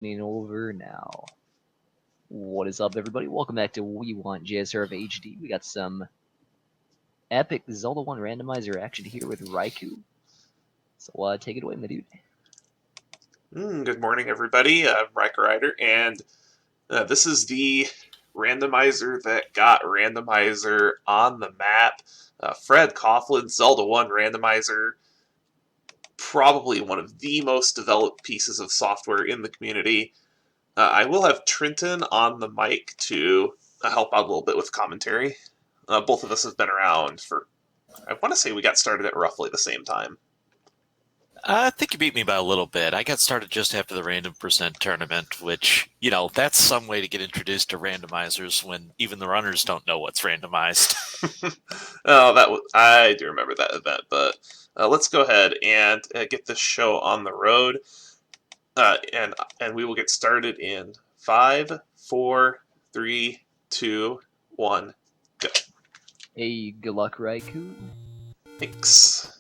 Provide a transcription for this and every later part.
Over now. What is up, everybody? Welcome back to WWJSRFHD. We got some epic Zelda 1 randomizer action here with Raikou. So take it away, my dude. Good morning, everybody. I'm RaikouRider, and this is the randomizer that got Randomizer on the map. Fred Coughlin's Zelda 1 randomizer, probably one of the most developed pieces of software in the community. I will have Trenton on the mic to help out a little bit with commentary. Both of us have been around for, I want to say we got started at roughly the same time. I think you beat me by a little bit. I got started just after the Random Percent tournament, which, that's some way to get introduced to randomizers when even the runners don't know what's randomized. I do remember that event, but let's go ahead and get this show on the road, and we will get started in 5, 4, 3, 2, 1, go. Hey, good luck, Raikou. Thanks.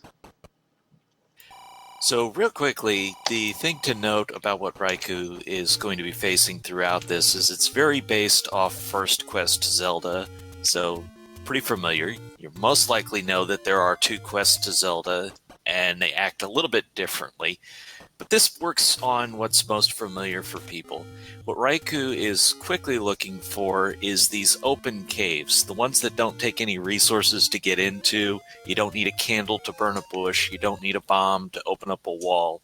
So real quickly, the thing to note about what Raikou is going to be facing throughout this is it's very based off First Quest to Zelda, so pretty familiar. You most likely know that there are 2 quests to Zelda, and they act a little bit differently. But this works on what's most familiar for people. What Raikou is quickly looking for is these open caves, the ones that don't take any resources to get into. You don't need a candle to burn a bush. You don't need a bomb to open up a wall.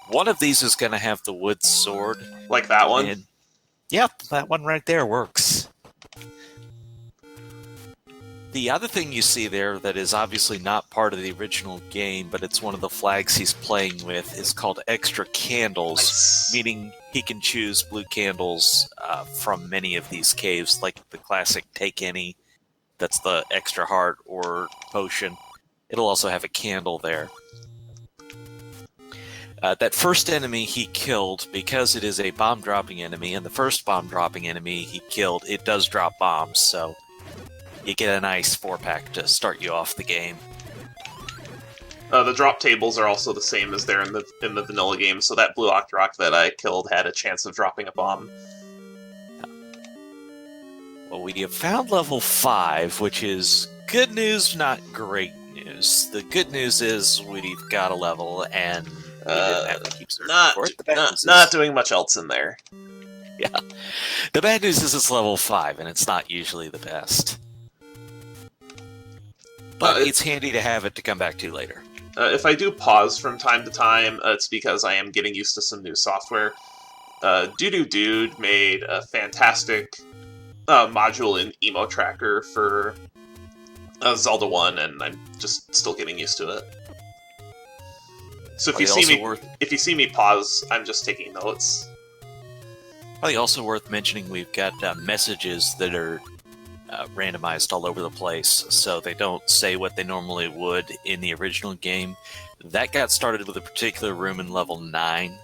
One of these is going to have the wood sword. Like that one? And, yep, that one right there works. The other thing you see there that is obviously not part of the original game, but it's one of the flags he's playing with, is called Extra Candles, Nice. meaning he can choose blue candles from many of these caves, like the classic Take Any, that's the extra heart, or potion. It'll also have a candle there. That first enemy he killed, because it is a bomb-dropping enemy, and the first bomb-dropping enemy he killed, it does drop bombs, so you get a nice 4-pack to start you off the game. The drop tables are also the same as they're in the vanilla game, so that blue Octorok that I killed had a chance of dropping a bomb. Well, we have found level 5, which is good news, not great news. The good news is we've got a level, and we didn't have to keep searching for it. Not doing much else in there. Yeah. The bad news is it's level 5, and it's not usually the best. But it's handy to have it to come back to later. If I do pause from time to time, it's because I am getting used to some new software. Dude made a fantastic module in Emo Tracker for Zelda 1, and I'm just still getting used to it. So if you see me pause, I'm just taking notes. Probably also worth mentioning we've got messages that are randomized all over the place, so they don't say what they normally would in the original game. That got started with a particular room in level 9,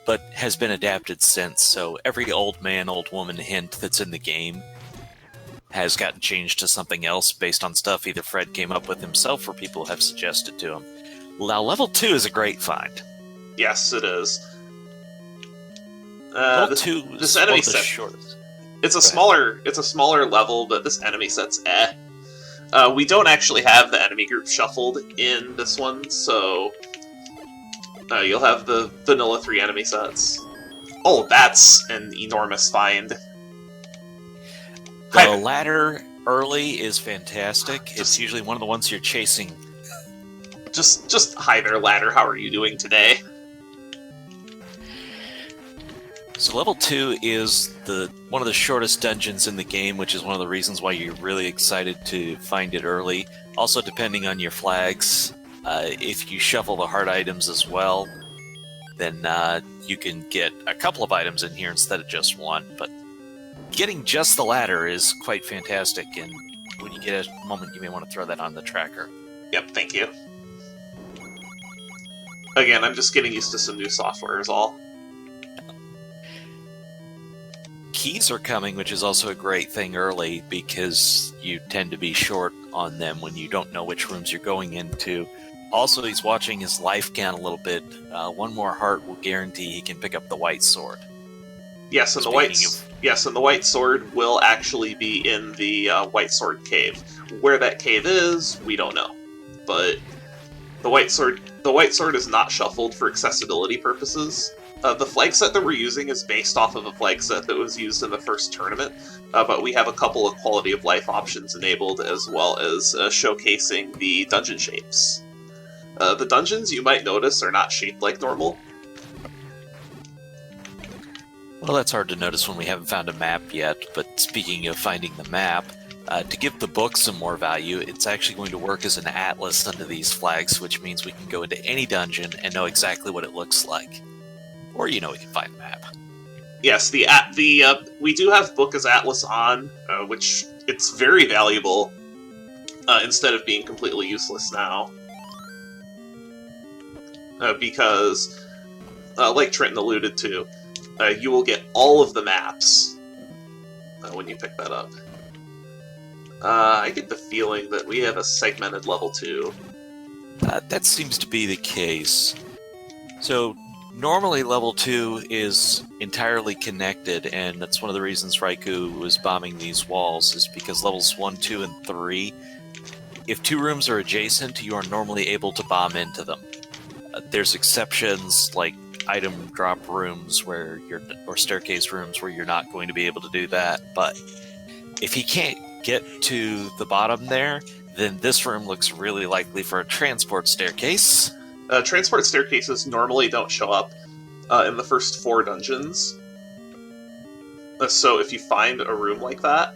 but has been adapted since, so every old man, old woman hint that's in the game has gotten changed to something else based on stuff either Fred came up with himself or people have suggested to him. Now, level 2 is a great find. Yes, it is. Level 2 is enemy the shortest. It's a smaller level, but this enemy set's we don't actually have the enemy group shuffled in this one, so you'll have the vanilla 3 enemy sets. Oh, that's an enormous find. The ladder early is fantastic. It's usually one of the ones you're chasing. Just hi there, ladder. How are you doing today? So level 2 is one of the shortest dungeons in the game, which is one of the reasons why you're really excited to find it early. Also, depending on your flags, if you shuffle the heart items as well, then you can get a couple of items in here instead of just one. But getting just the ladder is quite fantastic, and when you get a moment, you may want to throw that on the tracker. Yep, thank you. Again, I'm just getting used to some new software is all. Keys are coming, which is also a great thing early because you tend to be short on them when you don't know which rooms you're going into. Also, he's watching his life count a little bit. One more heart will guarantee he can pick up the white sword. Yes, and the white sword will actually be in the white sword cave. Where that cave is, we don't know. But the white sword is not shuffled for accessibility purposes. The flag set that we're using is based off of a flag set that was used in the first tournament, but we have a couple of quality of life options enabled, as well as showcasing the dungeon shapes. The dungeons, you might notice, are not shaped like normal. Well, that's hard to notice when we haven't found a map yet, but speaking of finding the map, to give the book some more value, it's actually going to work as an atlas under these flags, which means we can go into any dungeon and know exactly what it looks like. Or, we can find a map. Yes, we do have book as atlas on, which it's very valuable, instead of being completely useless now. Because, like Trenton alluded to, you will get all of the maps when you pick that up. I get the feeling that we have a segmented level 2. That seems to be the case. So, normally level 2 is entirely connected, and that's one of the reasons Raikou was bombing these walls, is because levels 1, 2, and 3, if 2 rooms are adjacent, you are normally able to bomb into them. There's exceptions, like item drop rooms or staircase rooms where you're not going to be able to do that, but if he can't get to the bottom there, then this room looks really likely for a transport staircase. Transport staircases normally don't show up in the first 4 dungeons. So if you find a room like that,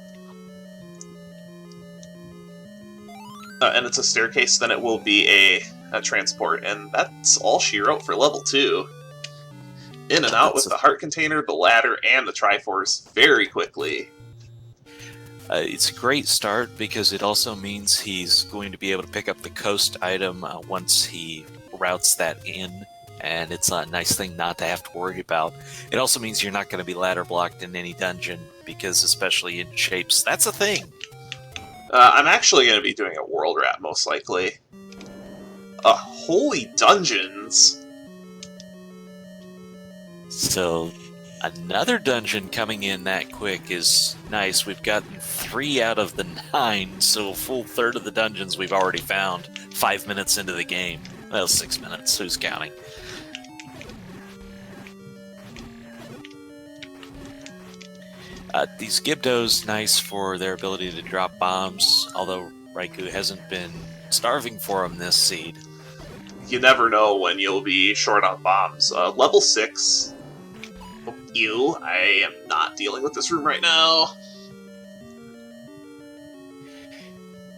and it's a staircase, then it will be a transport, and that's all she wrote for level 2. In and out with the heart container, the ladder, and the Triforce very quickly. It's a great start because it also means he's going to be able to pick up the coast item once he routes that in, and it's a nice thing not to have to worry about. It also means you're not going to be ladder blocked in any dungeon, because especially in shapes, that's a thing. I'm actually going to be doing a world wrap, most likely. Holy dungeons! So, another dungeon coming in that quick is nice. We've gotten 3 out of the 9, so a full third of the dungeons we've already found 5 minutes into the game. Well, 6 minutes, who's counting? These Gibdos, nice for their ability to drop bombs, although Raikou hasn't been starving for them this seed. You never know when you'll be short on bombs. Level 6... I am not dealing with this room right now.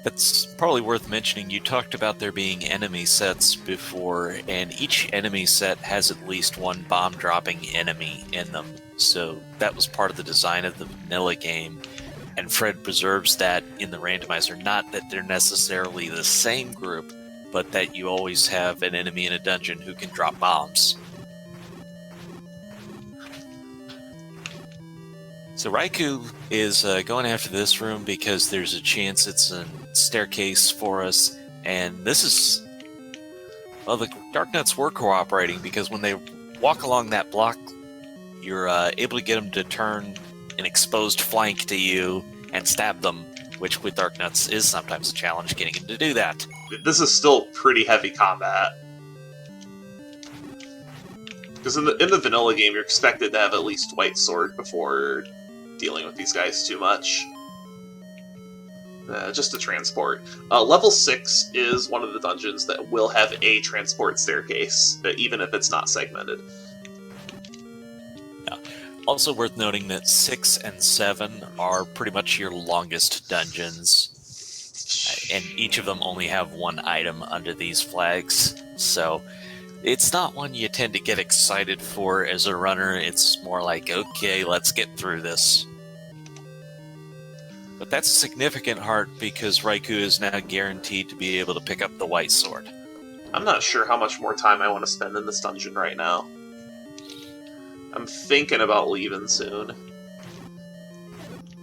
That's probably worth mentioning. You talked about there being enemy sets before, and each enemy set has at least one bomb-dropping enemy in them. So that was part of the design of the vanilla game, and Fred preserves that in the randomizer. Not that they're necessarily the same group, but that you always have an enemy in a dungeon who can drop bombs. So Raikou is going after this room because there's a chance it's a staircase for us, and this is... Well, the Darknuts were cooperating, because when they walk along that block, you're able to get them to turn an exposed flank to you and stab them, which with Darknuts is sometimes a challenge getting them to do that. This is still pretty heavy combat. Because in the vanilla game, you're expected to have at least white sword before dealing with these guys too much. Just a transport. Level 6 is one of the dungeons that will have a transport staircase, even if it's not segmented. Yeah. Also worth noting that 6 and 7 are pretty much your longest dungeons, and each of them only have one item under these flags, so it's not one you tend to get excited for as a runner. It's more like, okay, let's get through this. But that's a significant heart, because Raikou is now guaranteed to be able to pick up the white sword. I'm not sure how much more time I want to spend in this dungeon right now. I'm thinking about leaving soon.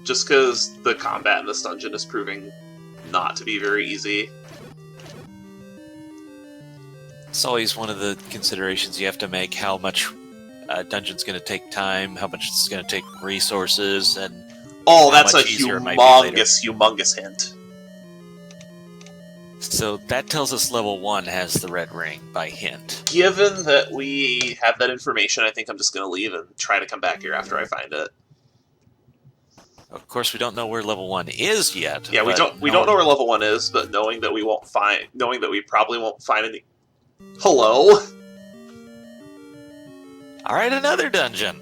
Just because the combat in this dungeon is proving not to be very easy. It's always one of the considerations you have to make, how much dungeon's going to take time, how much it's going to take resources, and Oh, how that's a much easier it might be later. humongous hint. So that tells us level 1 has the red ring by hint. Given that we have that information, I think I'm just going to leave and try to come back here after I find it. Of course, we don't know where level 1 is yet. Yeah, we don't know where level 1 is, but knowing that we probably won't find any. Hello. All right, another dungeon.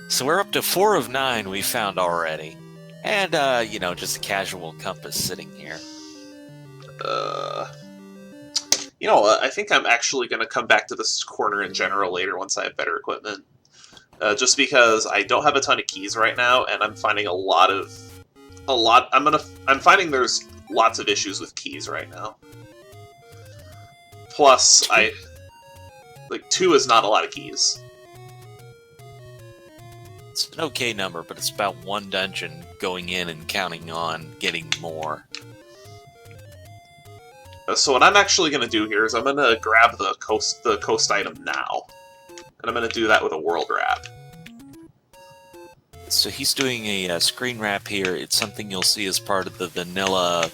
So we're up to 4 of 9 we found already. And, just a casual compass sitting here. You know what? I think I'm actually going to come back to this corner in general later once I have better equipment. Just because I don't have a ton of keys right now, and I'm finding I'm finding there's lots of issues with keys right now. Plus, 2 is not a lot of keys. It's an okay number, but it's about 1 dungeon going in and counting on getting more. So what I'm actually going to do here is I'm going to grab the coast item now. And I'm going to do that with a world wrap. So he's doing a screen wrap here. It's something you'll see as part of the vanilla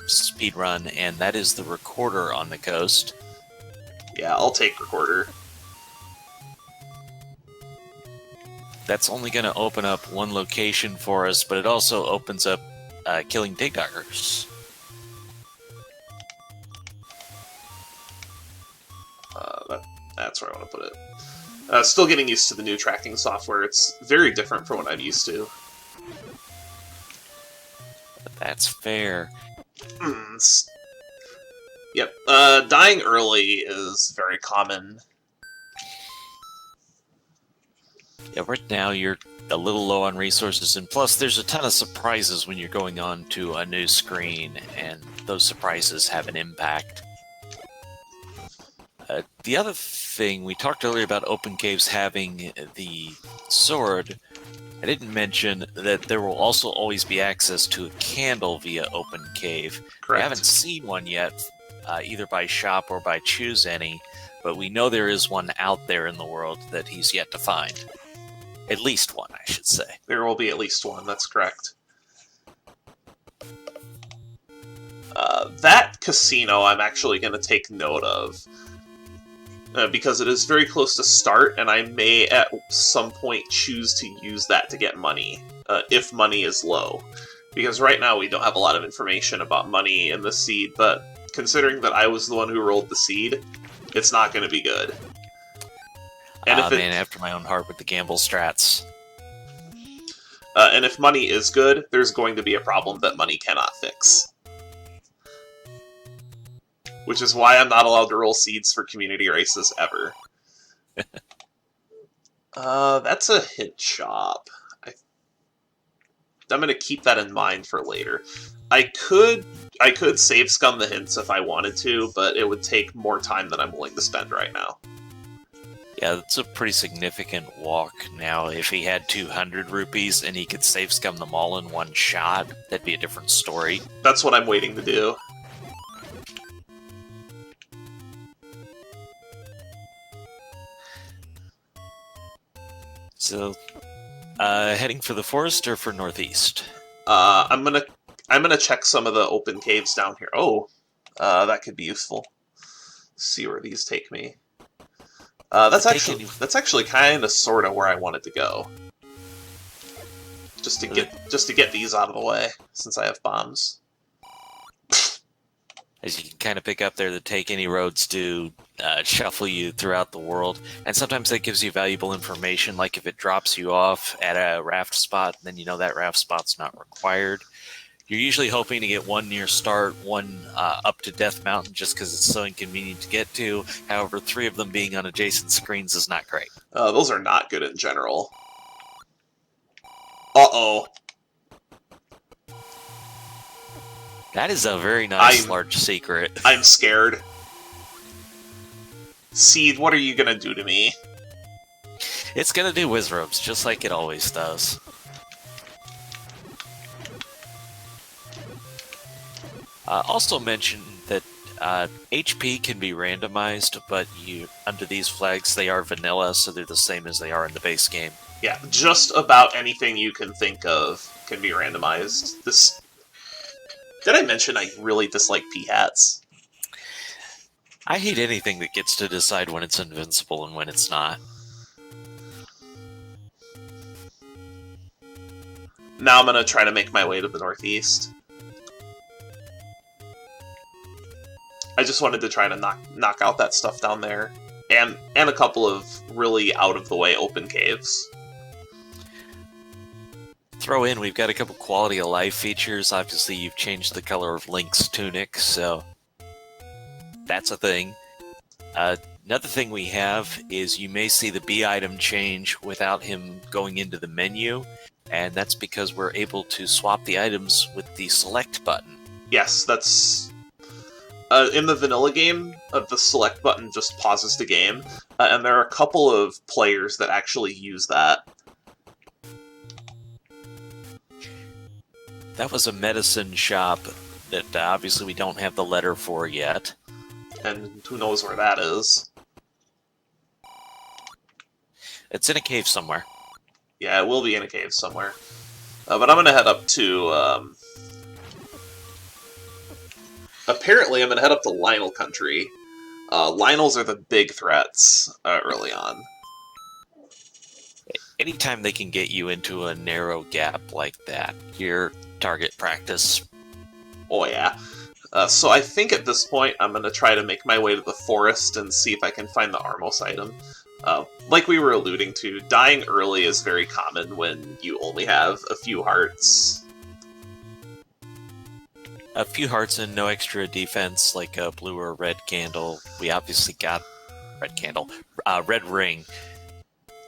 speedrun, and that is the recorder on the coast. Yeah, I'll take recorder. That's only going to open up 1 location for us, but it also opens up killing dig doggers. That's where I want to put it. Still getting used to the new tracking software. It's very different from what I'm used to. That's fair. Yep. Dying early is very common. Yeah, right now you're a little low on resources, and plus there's a ton of surprises when you're going on to a new screen, and those surprises have an impact. The other thing, we talked earlier about open caves having the sword. I didn't mention that there will also always be access to a candle via open cave. Correct. We haven't seen one yet, either by shop or by choose any, but we know there is one out there in the world that he's yet to find. At least one, I should say. There will be at least one, that's correct. That casino I'm actually going to take note of. Because it is very close to start, and I may at some point choose to use that to get money, if money is low. Because right now we don't have a lot of information about money in the seed, but considering that I was the one who rolled the seed, it's not going to be good. And man, after my own heart with the gamble strats. And if money is good, there's going to be a problem that money cannot fix. Which is why I'm not allowed to roll seeds for community races ever. That's a hint shop. I'm going to keep that in mind for later. I could save scum the hints if I wanted to, but it would take more time than I'm willing to spend right now. Yeah, that's a pretty significant walk. Now, if he had 200 rupees and he could save scum them all in one shot, that'd be a different story. That's what I'm waiting to do. So, heading for the forest or for northeast? I'm gonna check some of the open caves down here. Oh, that could be useful. See where these take me. That's actually kind of sort of where I wanted to go. Just to get these out of the way, since I have bombs. As you can kind of pick up there, the take any roads do shuffle you throughout the world, and sometimes that gives you valuable information, like if it drops you off at a raft spot, then you know that raft spot's not required. You're usually hoping to get one near start, one up to Death Mountain, just because it's so inconvenient to get to. However, 3 of them being on adjacent screens is not great. Those are not good in general. Uh-oh. That is a very nice large secret. I'm scared. Seed, what are you gonna do to me? It's gonna do Wizrobes, just like it always does. Also mention that HP can be randomized, but under these flags, they are vanilla, so they're the same as they are in the base game. Yeah, just about anything you can think of can be randomized. Did I mention I really dislike P-hats? I hate anything that gets to decide when it's invincible and when it's not. Now I'm gonna try to make my way to the northeast. I just wanted to try to knock out that stuff down there. And a couple of really out-of-the-way open caves. Throw in, we've got a couple quality of life features. Obviously, you've changed the color of Link's tunic, so that's a thing. Another thing we have is you may see the B item change without him going into the menu, and that's because we're able to swap the items with the select button. Yes, that's... in the vanilla game, the select button just pauses the game, and there are a couple of players that actually use that. That was a medicine shop that obviously we don't have the letter for yet. And who knows where that is. It's in a cave somewhere. Yeah, it will be in a cave somewhere. But I'm gonna head up to, apparently I'm gonna head up to Lionel Country. Lionels are the big threats, early on. Anytime they can get you into a narrow gap like that, you're target practice. Oh yeah. So I think at this point I'm going to try to make my way to the forest and see if I can find the Armos item. Like we were alluding to, dying early is very common when you only have a few hearts. A few hearts and no extra defense, like a blue or red candle. We obviously got red candle. Red ring.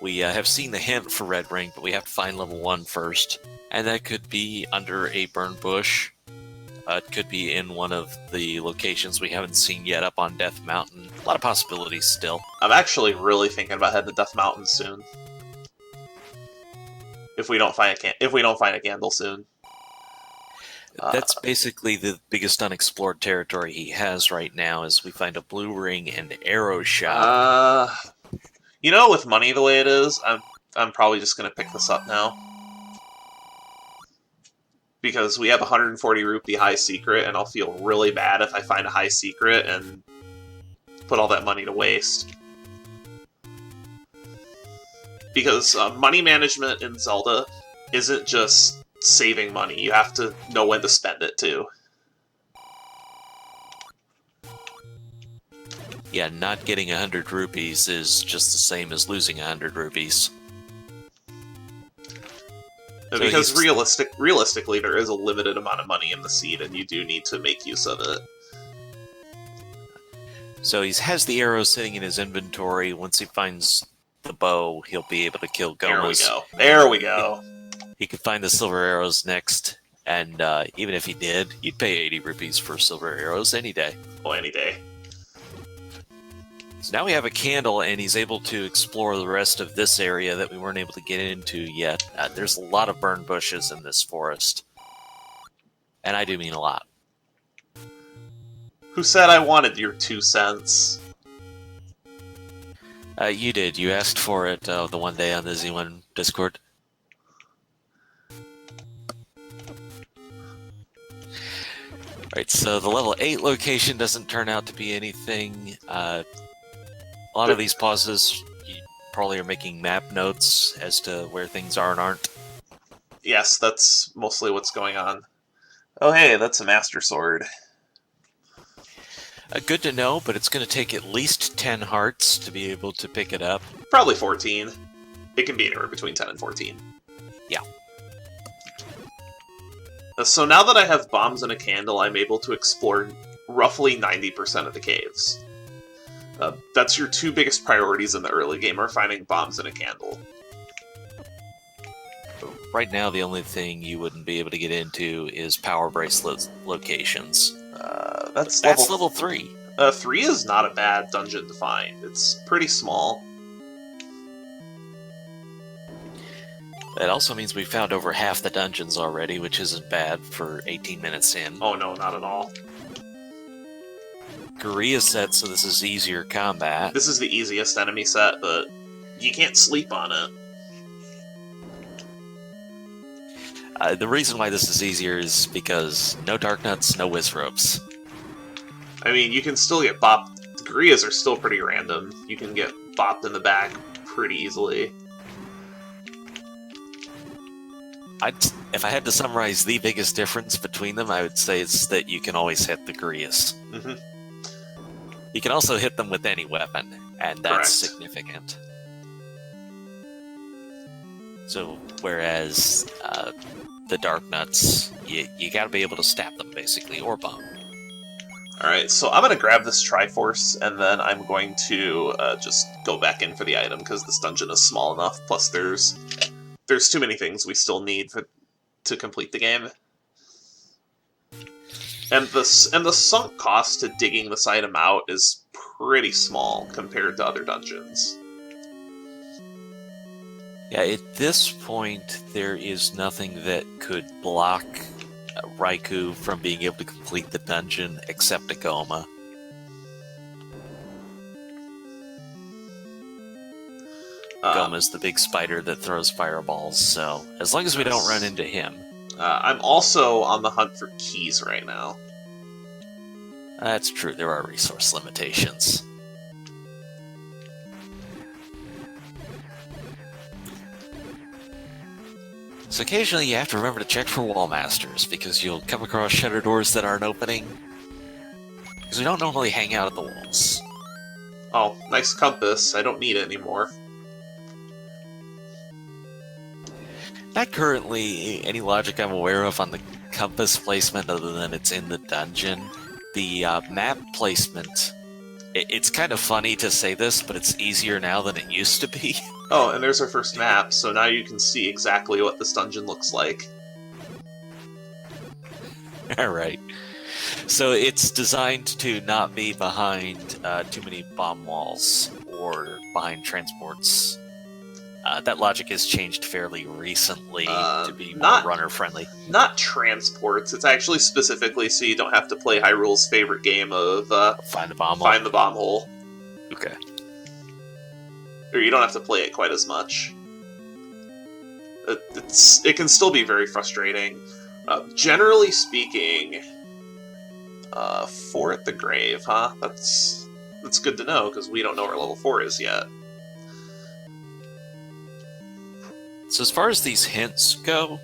We have seen the hint for red ring, but we have to find level 1 first. And that could be under a burn bush. It could be in one of the locations we haven't seen yet up on Death Mountain. A lot of possibilities still. I'm actually really thinking about heading to Death Mountain soon. If we don't find a candle soon. That's basically the biggest unexplored territory he has right now, is we find a blue ring and arrow shop. You know, with money the way it is, I'm probably just gonna pick this up now. Because we have 140 rupee high secret, and I'll feel really bad if I find a high secret and put all that money to waste. Because money management in Zelda isn't just saving money, you have to know when to spend it too. Yeah, not getting 100 rupees is just the same as losing 100 rupees. Because realistically, there is a limited amount of money in the seed, and you do need to make use of it. So he has the arrow sitting in his inventory. Once he finds the bow, he'll be able to kill Gomas. There we go. He could find the silver arrows next, and even if he did, you'd pay 80 rupees for silver arrows any day. Oh, any day. So now we have a candle, and he's able to explore the rest of this area that we weren't able to get into yet. There's a lot of burn bushes in this forest. And I do mean a lot. Who said I wanted your 2 cents? You did. You asked for it the one day on the Z1 Discord. Alright, so the level 8 location doesn't turn out to be anything. A lot of these pauses, you probably are making map notes as to where things are and aren't. Yes, that's mostly what's going on. Oh hey, that's a Master Sword. Good to know, but it's going to take at least 10 hearts to be able to pick it up. Probably 14. It can be anywhere between 10 and 14. Yeah. So now that I have bombs and a candle, I'm able to explore roughly 90% of the caves. That's your 2 biggest priorities in the early game, are finding bombs and a candle. Right now, the only thing you wouldn't be able to get into is power bracelet locations. That's level 3. 3 is not a bad dungeon to find. It's pretty small. That also means we found over half the dungeons already, which isn't bad for 18 minutes in. Oh no, not at all. Gorilla set, so this is easier combat. This is the easiest enemy set, but you can't sleep on it. The reason why this is easier is because no Dark Nuts, no Whiz Ropes. I mean, you can still get bopped. The Gorillas are still pretty random. You can get bopped in the back pretty easily. If I had to summarize the biggest difference between them, I would say it's that you can always hit the Gorillas. Mm-hmm. You can also hit them with any weapon, and that's Correct. significant. So, whereas the Dark Nuts, you gotta be able to stab them, basically, or bomb. Alright, so I'm going to grab this Triforce, and then I'm going to just go back in for the item, because this dungeon is small enough, plus there's too many things we still need to complete the game. And the sunk cost to digging this item out is pretty small compared to other dungeons. Yeah, at this point, there is nothing that could block Raikou from being able to complete the dungeon except a Goma. Goma's the big spider that throws fireballs, so as long as we don't run into him. I'm also on the hunt for keys right now. That's true, there are resource limitations. So occasionally you have to remember to check for wall masters, because you'll come across shutter doors that aren't opening. Because we don't normally hang out at the walls. Oh, nice compass. I don't need it anymore. Not currently any logic I'm aware of on the compass placement other than it's in the dungeon. The map placement, it's kind of funny to say this, but it's easier now than it used to be. Oh, and there's our first map, so now you can see exactly what this dungeon looks like. Alright. So it's designed to not be behind too many bomb walls or behind transports. That logic has changed fairly recently to be more runner-friendly. Not transports. It's actually specifically so you don't have to play Hyrule's favorite game of Find the bomb Find the Bomb Hole. Okay. Or you don't have to play it quite as much. It can still be very frustrating. Generally speaking, 4 at the grave, huh? That's good to know, because we don't know where level 4 is yet. So as far as these hints go,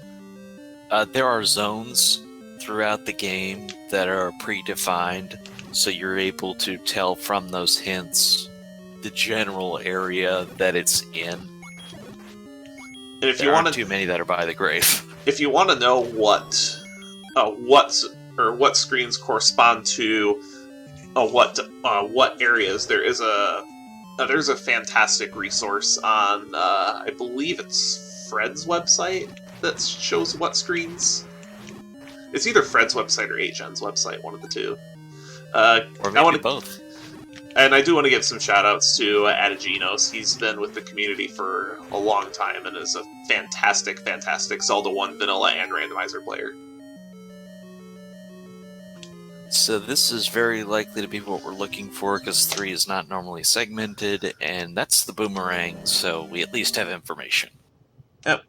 there are zones throughout the game that are predefined, so you're able to tell from those hints the general area that it's in. And if there you aren't want too many that are by the grave. If you want to know what screens correspond to what areas, there's a fantastic resource on I believe it's Fred's website that shows what screens. It's either Fred's website or HN's website, one of the two. Or maybe both. And I do want to give some shout-outs to Adaginos. He's been with the community for a long time and is a fantastic, fantastic Zelda 1 vanilla and randomizer player. So this is very likely to be what we're looking for, because 3 is not normally segmented, and that's the boomerang, so we at least have information. Yep.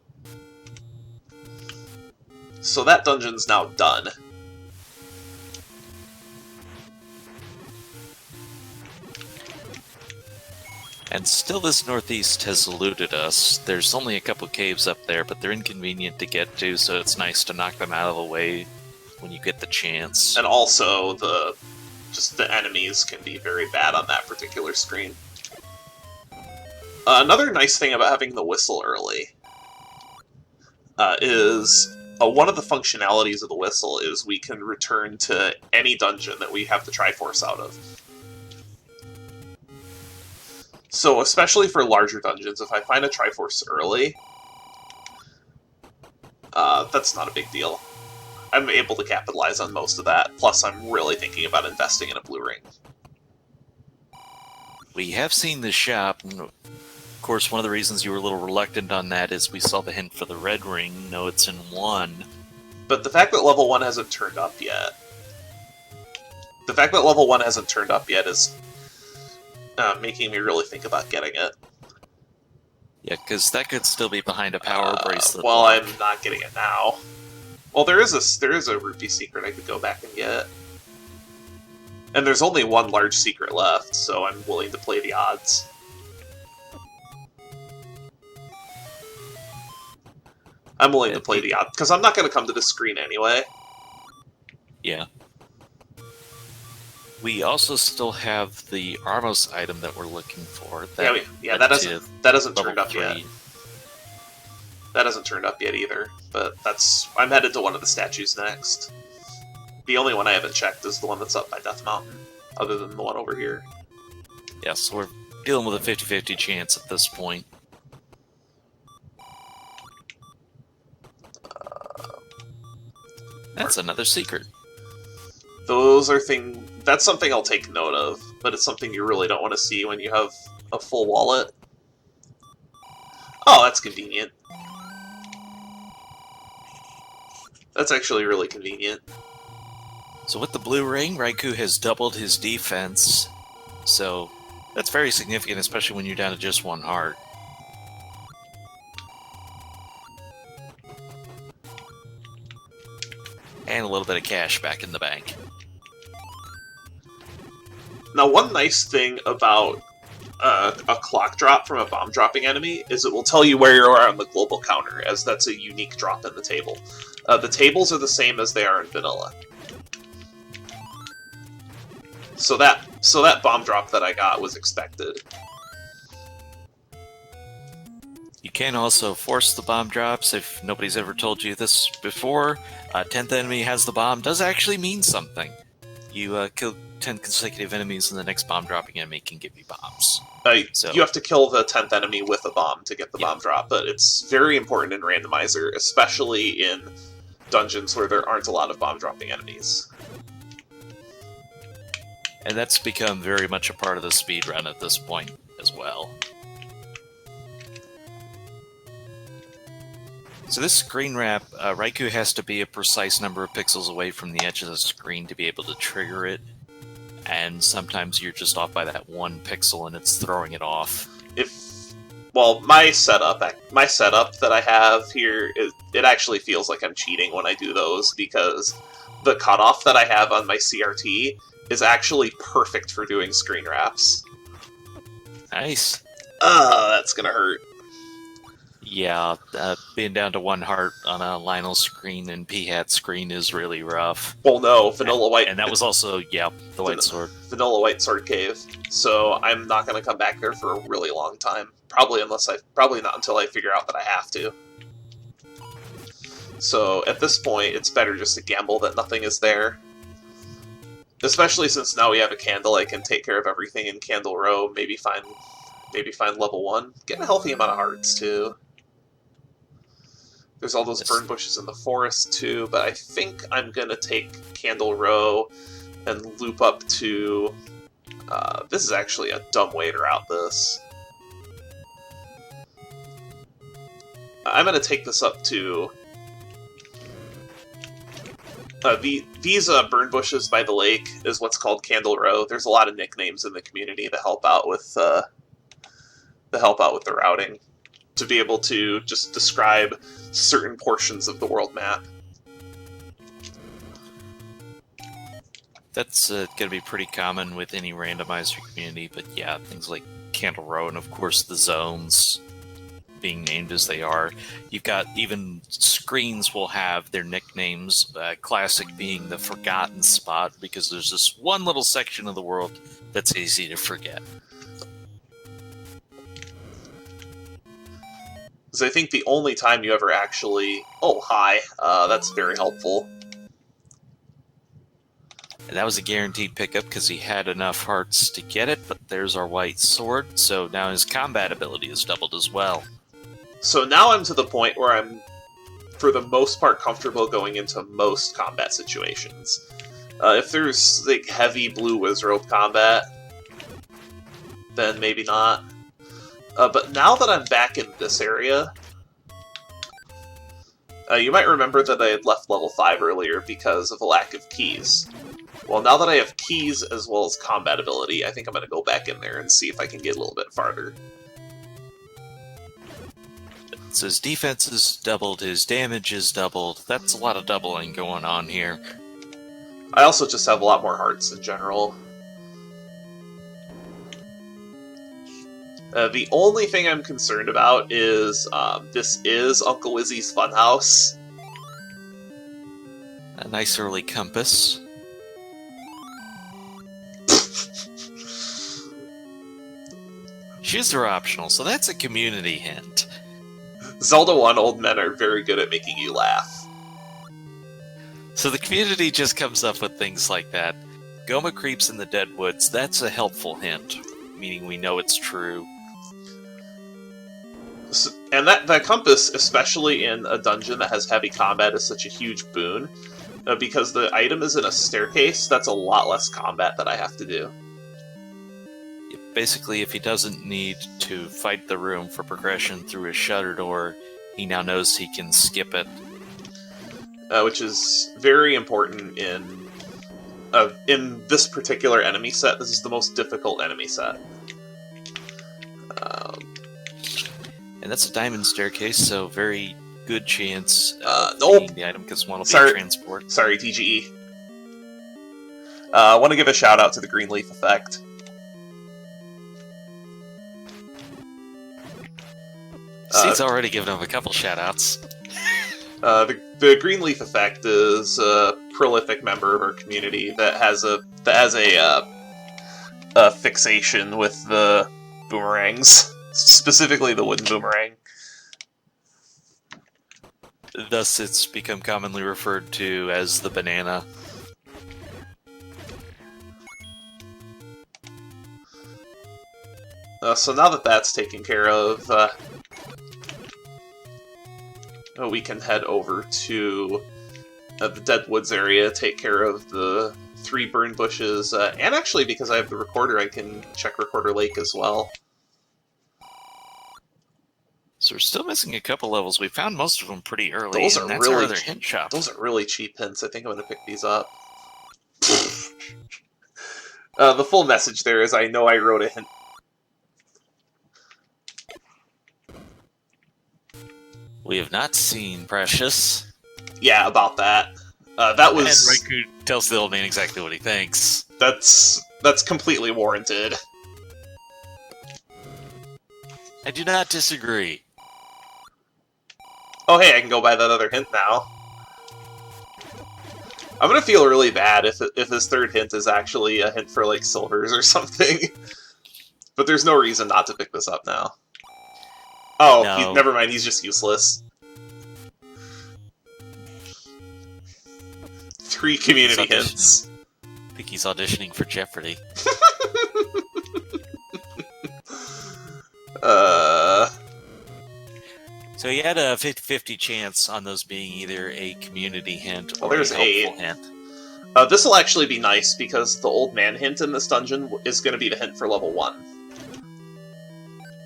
So that dungeon's now done. And still this northeast has eluded us. There's only a couple caves up there, but they're inconvenient to get to, so it's nice to knock them out of the way when you get the chance. And also, the enemies can be very bad on that particular screen. Another nice thing about having the whistle early is one of the functionalities of the whistle is we can return to any dungeon that we have the Triforce out of. So, especially for larger dungeons, if I find a Triforce early, that's not a big deal. I'm able to capitalize on most of that, plus I'm really thinking about investing in a blue ring. We have seen the shop, and of course one of the reasons you were a little reluctant on that is we saw the hint for the red ring. No, it's in 1. But the fact that level 1 hasn't turned up yet The fact that level 1 hasn't turned up yet is making me really think about getting it. Yeah, because that could still be behind a power bracelet. Well, block. I'm not getting it now. Well, there is a rupee secret I could go back and get. And there's only one large secret left, so I'm willing to play the odds. I'm willing to play the odds, because I'm not going to come to the screen anyway. Yeah. We also still have the Armos item that we're looking for. That that hasn't turned up yet. That hasn't turned up yet either, but I'm headed to one of the statues next. The only one I haven't checked is the one that's up by Death Mountain, other than the one over here. Yeah, so we're dealing with a 50-50 chance at this point. That's another secret. That's something I'll take note of, but it's something you really don't want to see when you have a full wallet. Oh, that's convenient. That's actually really convenient. So with the blue ring, Raikou has doubled his defense. So that's very significant, especially when you're down to just one heart. And a little bit of cash back in the bank. Now, one nice thing about a clock drop from a bomb dropping enemy is it will tell you where you are on the global counter, as that's a unique drop in the table. The tables are the same as they are in vanilla. So that bomb drop that I got was expected. You can also force the bomb drops. If nobody's ever told you this before, 10th enemy has the bomb does actually mean something. You kill 10 consecutive enemies and the next bomb dropping enemy can give you bombs. You have to kill the 10th enemy with a bomb to get the bomb drop, but it's very important in Randomizer, especially in dungeons where there aren't a lot of bomb dropping enemies. And that's become very much a part of the speedrun at this point as well. So this screen wrap, Raikou has to be a precise number of pixels away from the edge of the screen to be able to trigger it. And sometimes you're just off by that one pixel and it's throwing it off. My setup that I have here, it actually feels like I'm cheating when I do those, because the cutoff that I have on my CRT is actually perfect for doing screen wraps. Nice. That's gonna hurt. Yeah, being down to one heart on a Lionel screen and P-Hat screen is really rough. Well, no, Vanilla White... And that was also, the White Sword. Vanilla White Sword Cave. So I'm not going to come back there for a really long time. Probably not until I figure out that I have to. So at this point, it's better just to gamble that nothing is there. Especially since now we have a candle, I can take care of everything in Candle Row, maybe find level 1. Get a healthy amount of hearts, too. There's all those burn bushes in the forest, too, but I think I'm going to take Candle Row and loop up to... this is actually a dumb way to route this. I'm going to take this up to... these burn bushes by the lake is what's called Candle Row. There's a lot of nicknames in the community that help out with the routing, to be able to just describe certain portions of the world map. That's going to be pretty common with any randomizer community, but yeah, things like Candle Row and of course the zones being named as they are. You've got even screens will have their nicknames, classic being the Forgotten Spot, because there's this one little section of the world that's easy to forget. Because I think the only time you ever actually... Oh, hi. That's very helpful. And that was a guaranteed pickup because he had enough hearts to get it, but there's our white sword, so now his combat ability is doubled as well. So now I'm to the point where I'm, for the most part, comfortable going into most combat situations. If there's like heavy blue wizrobe combat, then maybe not. But now that I'm back in this area, you might remember that I had left level 5 earlier because of a lack of keys. Well, now that I have keys as well as combat ability, I think I'm going to go back in there and see if I can get a little bit farther. So his defense is doubled, his damage is doubled. That's a lot of doubling going on here. I also just have a lot more hearts in general. The only thing I'm concerned about is this is Uncle Wizzy's Funhouse. A nice early compass. Shoes are optional, so that's a community hint. Zelda 1 old men are very good at making you laugh. So the community just comes up with things like that. Goma creeps in the dead woods, that's a helpful hint, meaning we know it's true. And that compass, especially in a dungeon that has heavy combat, is such a huge boon. Because the item is in a staircase, that's a lot less combat that I have to do. Basically, if he doesn't need to fight the room for progression through a shutter door, he now knows he can skip it. Which is very important in this particular enemy set. This is the most difficult enemy set. And that's a diamond staircase, so very good chance nope. the item because one will be a transport. Sorry, TGE. I want to give a shout out to the green leaf effect. Steve's already given him a couple shout-outs. The green leaf effect is a prolific member of our community that has a fixation with the boomerangs, specifically the wooden boomerang. Thus, it's become commonly referred to as the banana. So now that that's taken care of, we can head over to the Dead Woods area, take care of the 3 burn bushes, and actually, because I have the recorder, I can check Recorder Lake as well. So we're still missing a couple levels. We found most of them pretty early. Those are and that's really our other hint shop. Those are really cheap hints. I think I'm going to pick these up. The full message there is I know I wrote a hint. We have not seen Precious. Yeah, about that. That was... And Raikou tells the old man exactly what he thinks. That's completely warranted. I do not disagree. Oh hey, I can go buy that other hint now. I'm gonna feel really bad if his third hint is actually a hint for, like, silvers or something. But there's no reason not to pick this up now. Oh, No. Never mind, he's just useless. 3 community hints. I think he's auditioning for Jeopardy. So he had a 50-50 chance on those being either a community hint or a helpful hint. This will actually be nice, because the old man hint in this dungeon is going to be the hint for level 1.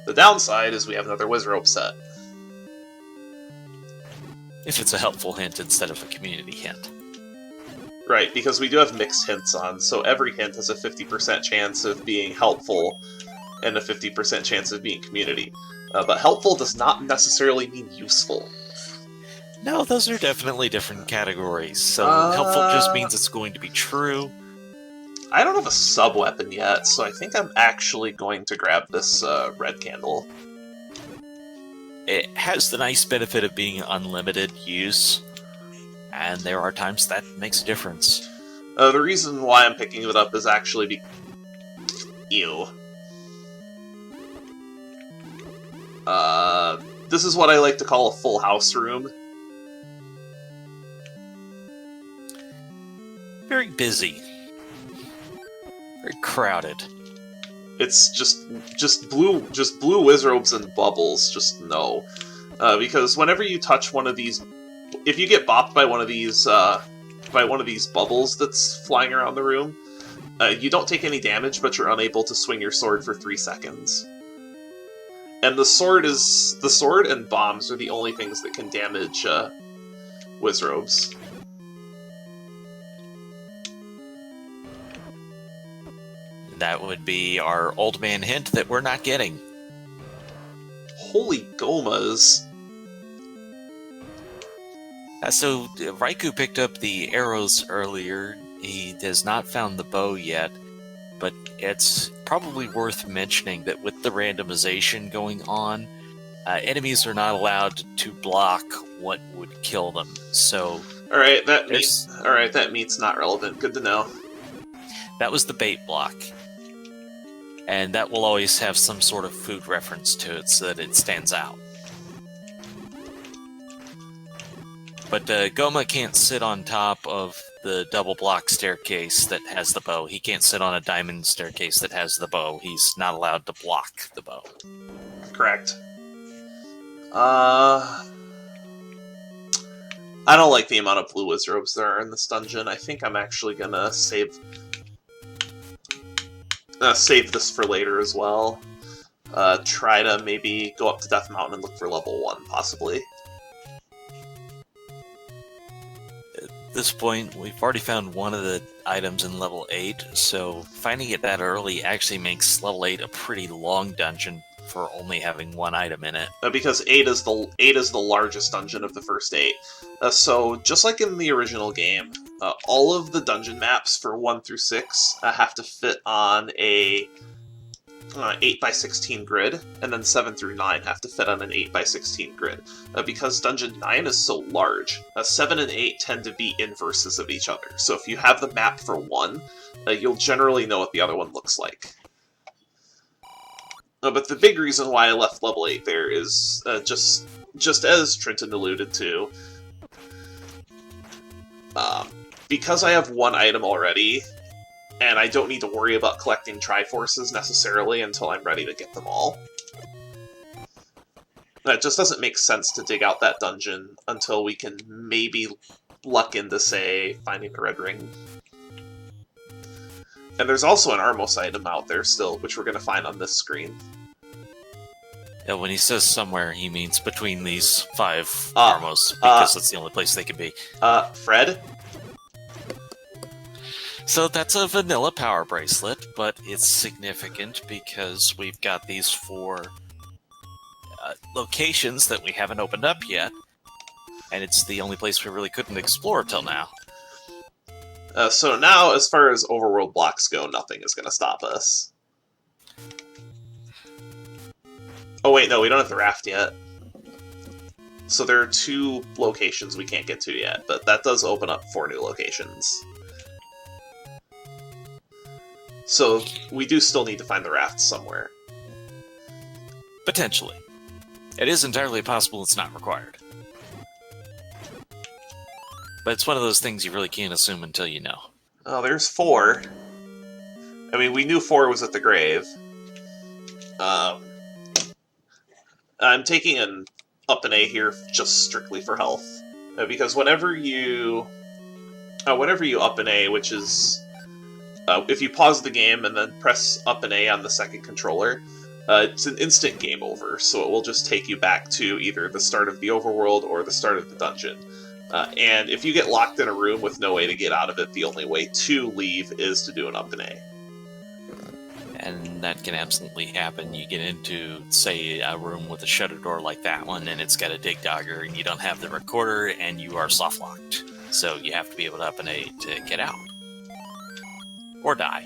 The downside is we have another Wizrobe set. If it's a helpful hint instead of a community hint. Right, because we do have mixed hints on, so every hint has a 50% chance of being helpful and a 50% chance of being community. But helpful does not necessarily mean useful. No, those are definitely different categories. So helpful just means it's going to be true. I don't have a sub-weapon yet, so I think I'm actually going to grab this red candle. It has the nice benefit of being unlimited use, and there are times that makes a difference. The reason why I'm picking it up is actually Ew. This is what I like to call a full house room. Very busy. Very crowded. It's just blue Wizrobes and bubbles, just no. Because whenever you touch one of these, if you get bopped by one of these bubbles that's flying around the room, you don't take any damage, but you're unable to swing your sword for 3 seconds. And the sword and bombs are the only things that can damage That would be our old man hint that we're not getting. Holy gomas. So Raikou picked up the arrows earlier. He has not found the bow yet, but it's probably worth mentioning that with the randomization going on, enemies are not allowed to block what would kill them. So Alright, that meat's not relevant. Good to know. that was the bait block. And that will always have some sort of food reference to it so that it stands out. But Goma can't sit on top of the double block staircase that has the bow. He can't sit on a diamond staircase that has the bow. He's not allowed to block the bow. Correct. I don't like the amount of blue wizrobes there are in this dungeon. I think I'm actually gonna save this for later as well. Try to maybe go up to Death Mountain and look for level 1, possibly. At this point, we've already found one of the items in level 8, so finding it that early actually makes level 8 a pretty long dungeon for only having one item in it. Because 8 is the largest dungeon of the first 8. So just like in the original game, all of the dungeon maps for 1 through 6 have to fit on a 8x16 grid, and then 7 through 9 have to fit on an 8x16 grid. Because Dungeon 9 is so large, 7 and 8 tend to be inverses of each other. So if you have the map for one, you'll generally know what the other one looks like. But the big reason why I left level 8 there is just as Trenton alluded to, because I have one item already, and I don't need to worry about collecting Triforces necessarily until I'm ready to get them all. It just doesn't make sense to dig out that dungeon until we can maybe luck into, say, finding the red ring. And there's also an Armos item out there still, which we're going to find on this screen. Yeah, when he says somewhere, he means between these 5 Armos, because that's the only place they could be. Fred? So that's a vanilla power bracelet, but it's significant because we've got these 4 locations that we haven't opened up yet, and it's the only place we really couldn't explore till now. So now, as far as overworld blocks go, nothing is going to stop us. Oh wait, no, we don't have the raft yet. So there are 2 locations we can't get to yet, but that does open up 4 new locations. So we do still need to find the raft somewhere. Potentially. It is entirely possible it's not required. But it's one of those things you really can't assume until you know. Oh, there's 4. I mean, we knew 4 was at the grave. I'm taking an up and A here just strictly for health. Because whenever you up and A, which is... if you pause the game and then press up and A on the second controller, it's an instant game over, so it will just take you back to either the start of the overworld or the start of the dungeon. And if you get locked in a room with no way to get out of it, the only way to leave is to do an up and A. And that can absolutely happen. You get into, say, a room with a shutter door like that one, and it's got a dig dogger, and you don't have the recorder, and you are soft locked. So you have to be able to up and A to get out. Or die.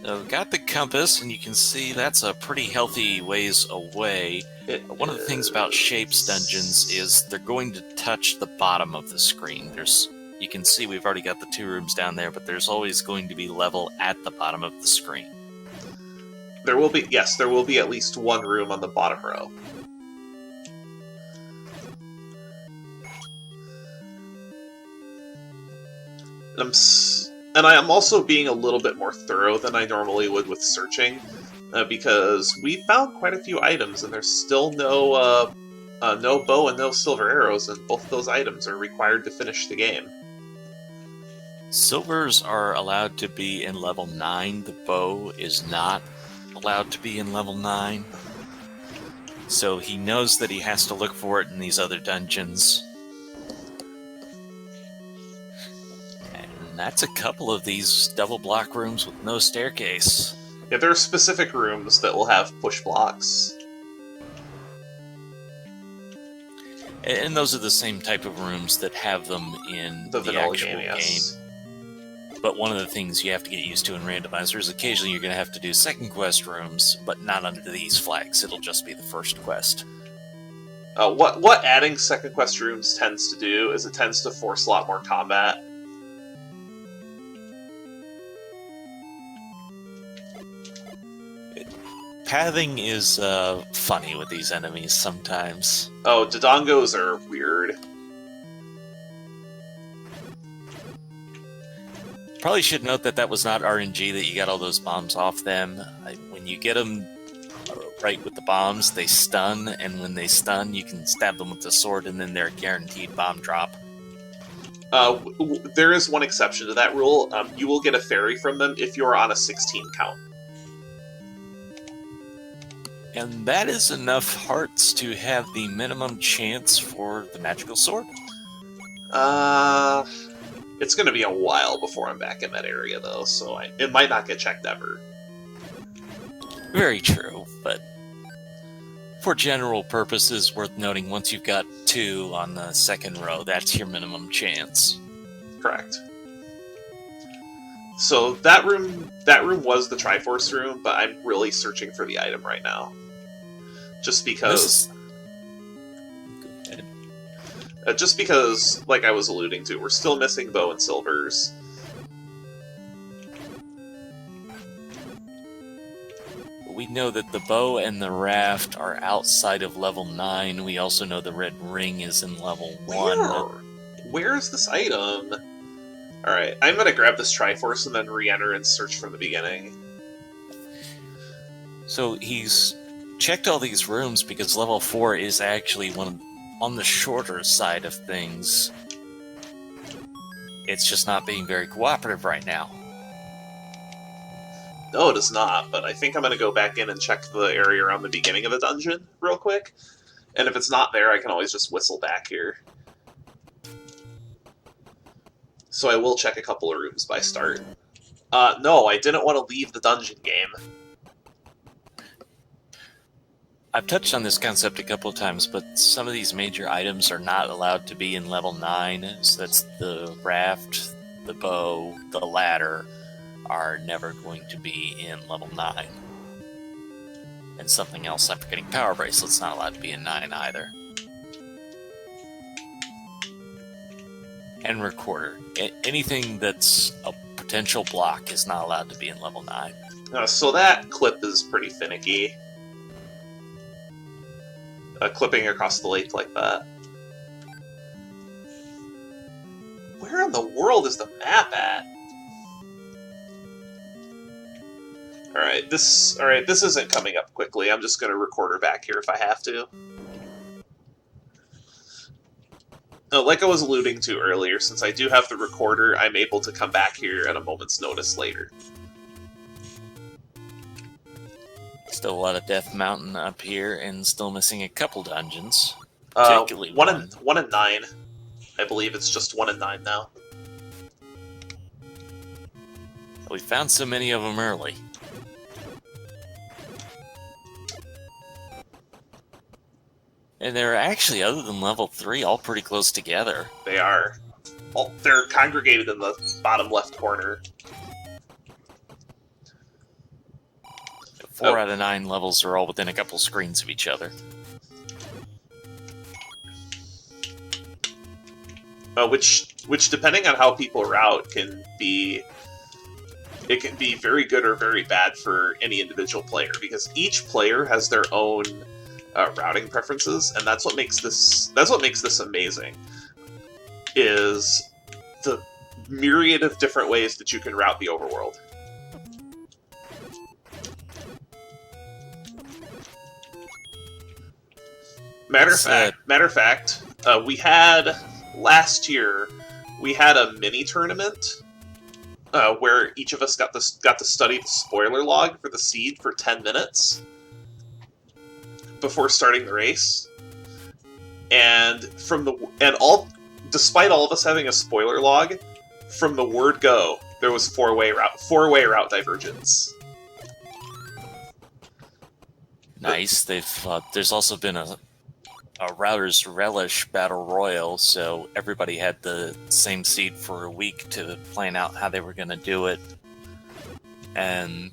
So we've got the compass, and you can see that's a pretty healthy ways away. One of the things about Shapes dungeons is they're going to touch the bottom of the screen. You can see we've already got the 2 rooms down there, but there's always going to be level at the bottom of the screen. There will be, yes, there will be at least 1 room on the bottom row. And I am also being a little bit more thorough than I normally would with searching, because we found quite a few items, and there's still no bow and no silver arrows, and both of those items are required to finish the game. Silvers are allowed to be in level 9. The bow is not allowed to be in level 9. So he knows that he has to look for it in these other dungeons. And that's a couple of these double block rooms with no staircase. Yeah, there are specific rooms that will have push blocks. And those are the same type of rooms that have them in The the vanilla actual game, yes. game. But one of the things you have to get used to in Randomizer is occasionally you're going to have to do second quest rooms, but not under these flags. It'll just be the first quest. What adding second quest rooms tends to do is it tends to force a lot more combat. Pathing is funny with these enemies sometimes. Oh, Dodongos are weird. Probably should note that that was not RNG, that you got all those bombs off them. When you get them right with the bombs, they stun, and when they stun, you can stab them with the sword, and then they're a guaranteed bomb drop. There is one exception to that rule. You will get a fairy from them if you're on a 16 count. And that is enough hearts to have the minimum chance for the magical sword. It's going to be a while before I'm back in that area, though, so it might not get checked ever. Very true, but for general purposes, worth noting, once you've got 2 on the second row, that's your minimum chance. Correct. So that room was the Triforce room, but I'm really searching for the item right now. Just because... Just because, like I was alluding to, we're still missing Bow and Silvers. We know that the bow and the raft are outside of level 9. We also know the red ring is in level 1. Where is this item? Alright, I'm gonna grab this Triforce and then re-enter and search from the beginning. So he's checked all these rooms because level 4 is actually on the shorter side of things. It's just not being very cooperative right now. No, it is not, but I think I'm going to go back in and check the area around the beginning of the dungeon real quick. And if it's not there, I can always just whistle back here. So I will check a couple of rooms by start. No, I didn't want to leave the dungeon game. I've touched on this concept a couple of times, but some of these major items are not allowed to be in level 9. So that's the raft, the bow, the ladder are never going to be in level 9. And something else I'm forgetting, power bracelet's not allowed to be in 9 either. And recorder. Anything that's a potential block is not allowed to be in level 9. So that clip is pretty finicky. Clipping across the lake like that. Where in the world is the map at? Alright, this isn't coming up quickly. I'm just going to record her back here if I have to. Like I was alluding to earlier, since I do have the recorder, I'm able to come back here at a moment's notice later. Still a lot of Death Mountain up here, and still missing a couple dungeons. Particularly one and 9. I believe it's just 1 and 9 now. We found so many of them early. And they're actually, other than level 3, all pretty close together. They are. They're congregated in the bottom left corner. 4 out of 9 levels are all within a couple screens of each other. Which, depending on how people route, can be very good or very bad for any individual player, because each player has their own routing preferences, and that's what makes this amazing. Is the myriad of different ways that you can route the overworld. Matter of fact, we had last year we had a mini tournament where each of us got to study the spoiler log for the seed for 10 minutes before starting the race, and despite all of us having a spoiler log, from the word go, there was four-way route divergence. Nice. There's also been a Router's Relish Battle Royal, so everybody had the same seed for a week to plan out how they were going to do it. And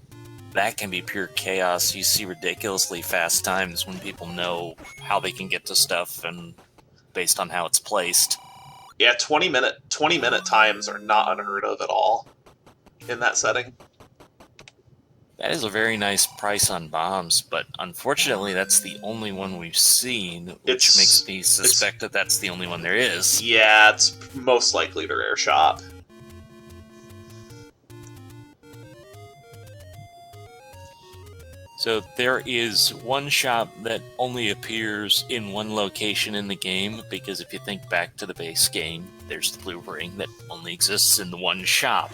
that can be pure chaos. You see ridiculously fast times when people know how they can get to stuff and based on how it's placed. Yeah, 20-minute times are not unheard of at all in that setting. That is a very nice price on bombs, but unfortunately that's the only one we've seen, which makes me suspect that that's the only one there is. Yeah, it's most likely the rare shop. So there is one shop that only appears in one location in the game, because if you think back to the base game, there's the blue ring that only exists in the one shop.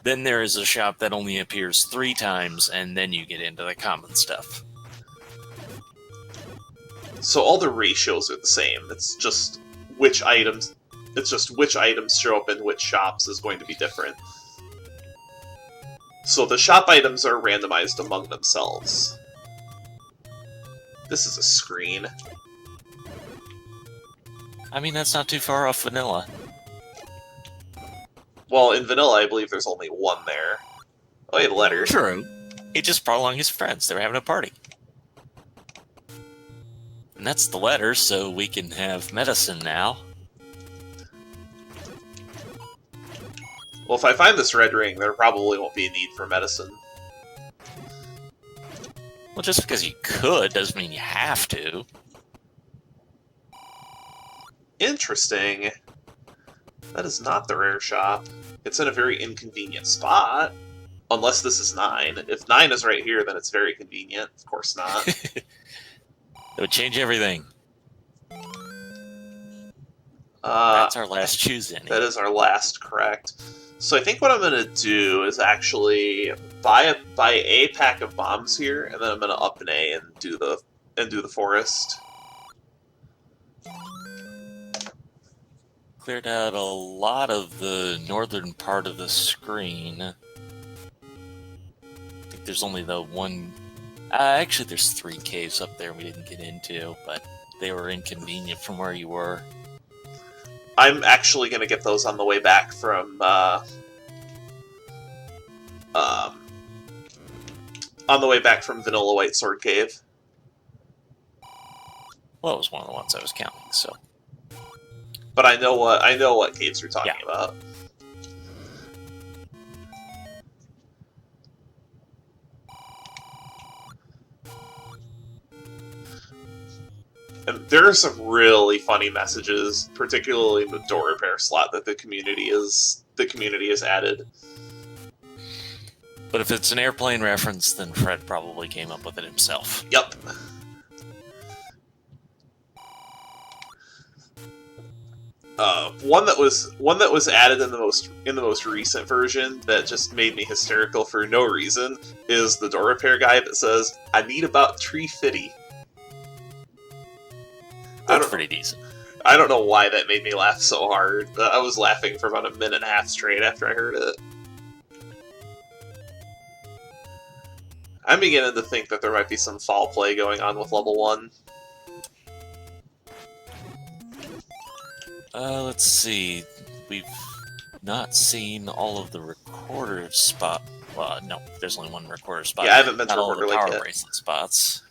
Then there is a shop that only appears 3 times, and then you get into the common stuff. So all the ratios are the same. It's just which items show up in which shops is going to be different. So the shop items are randomized among themselves. This is a screen. I mean, that's not too far off vanilla. Well, in vanilla, I believe there's only one there. Oh, yeah, letters. True. He just brought along his friends. They were having a party. And that's the letter, so we can have medicine now. Well, if I find this red ring, there probably won't be a need for medicine. Well, just because you could doesn't mean you have to. Interesting. That is not the rare shop. It's in a very inconvenient spot. Unless this is 9. If 9 is right here, then it's very convenient. Of course not. It would change everything. That's our last choose any. That is our last, correct. So I think what I'm going to do is actually buy a pack of bombs here, and then I'm going to up an A and do the forest. Cleared out a lot of the northern part of the screen. I think there's only the one... actually, there's 3 caves up there we didn't get into, but they were inconvenient from where you were. I'm actually going to get those on the way back from... on the way back from Vanilla White Sword Cave. Well, it was one of the ones I was counting, so... But I know what caves you're talking about. And there are some really funny messages, particularly in the door repair slot that the community has added. But if it's an airplane reference, then Fred probably came up with it himself. Yep. One that was added in the most recent version that just made me hysterical for no reason is the door repair guide that says, "I need about 350." That's pretty decent. I don't know why that made me laugh so hard, but I was laughing for about a minute and a half straight after I heard it. I'm beginning to think that there might be some foul play going on with level 1. Let's see. We've not seen all of the recorder spot. Well, no, there's only one recorder spot. Yeah, I haven't been to not all of the Recorder Lake power yet. bracelet spots.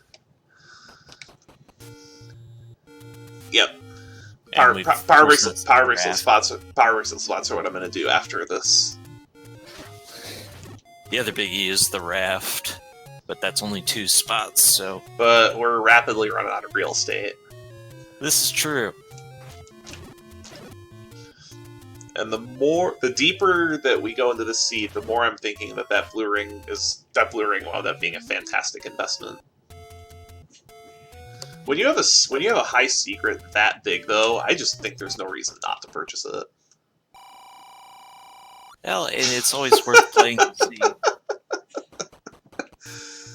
Yep. And Power bracelet spots are what I'm going to do after this. The other biggie is the raft, but that's only 2 spots, so... But we're rapidly running out of real estate. This is true. And the deeper that we go into the seed, the more I'm thinking that blue ring wound up being a fantastic investment. When you have a high secret that big, though, I just think there's no reason not to purchase it. Well, and it's always worth playing to see.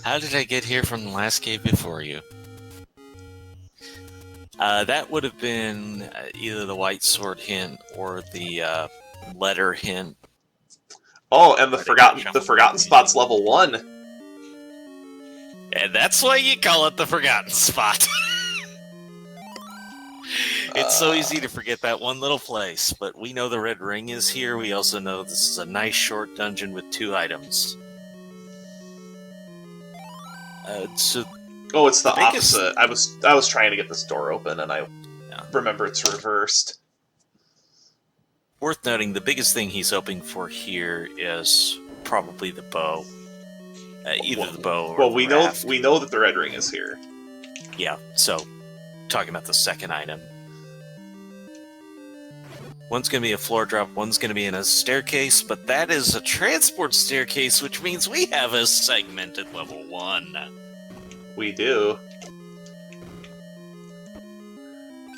How did I get here from the last cave before you? That would have been either the White Sword hint or the letter hint. Oh, and the Right, forgotten spot's level 1. And that's why you call it the Forgotten Spot. It's so easy to forget that one little place, but we know the red ring is here. We also know this is a nice short dungeon with 2 items. So Oh, it's the biggest- opposite. I was trying to get this door open, and I remember it's reversed. Worth noting, the biggest thing he's hoping for here is probably the bow. Either the bow or the raft. we know that the red ring is here. Yeah, so talking about the second item. One's going to be a floor drop, one's going to be in a staircase, but that is a transport staircase, which means we have a segmented level 1. We do.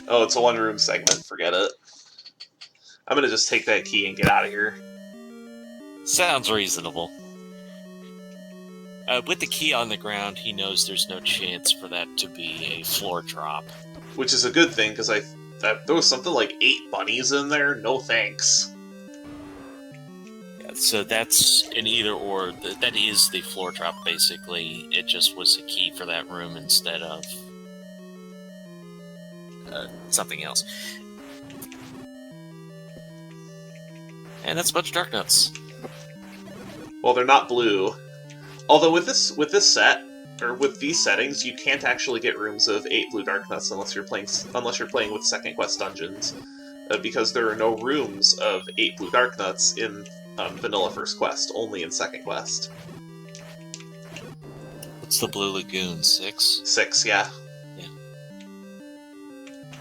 Oh, it's a one-room segment. Forget it. I'm gonna just take that key and get out of here. Sounds reasonable. With the key on the ground, he knows there's no chance for that to be a floor drop. Which is a good thing, because there was something like 8 bunnies in there. No thanks. Yeah, so that's an either or. That is the floor drop, basically. It just was a key for that room instead of something else. And that's a bunch of dark nuts. Well, they're not blue. Although with this set, or with these settings, you can't actually get rooms of 8 blue dark nuts unless you're playing with second quest dungeons, because there are no rooms of 8 blue dark nuts in vanilla first quest, only in second quest. What's the Blue Lagoon? 6? 6, yeah.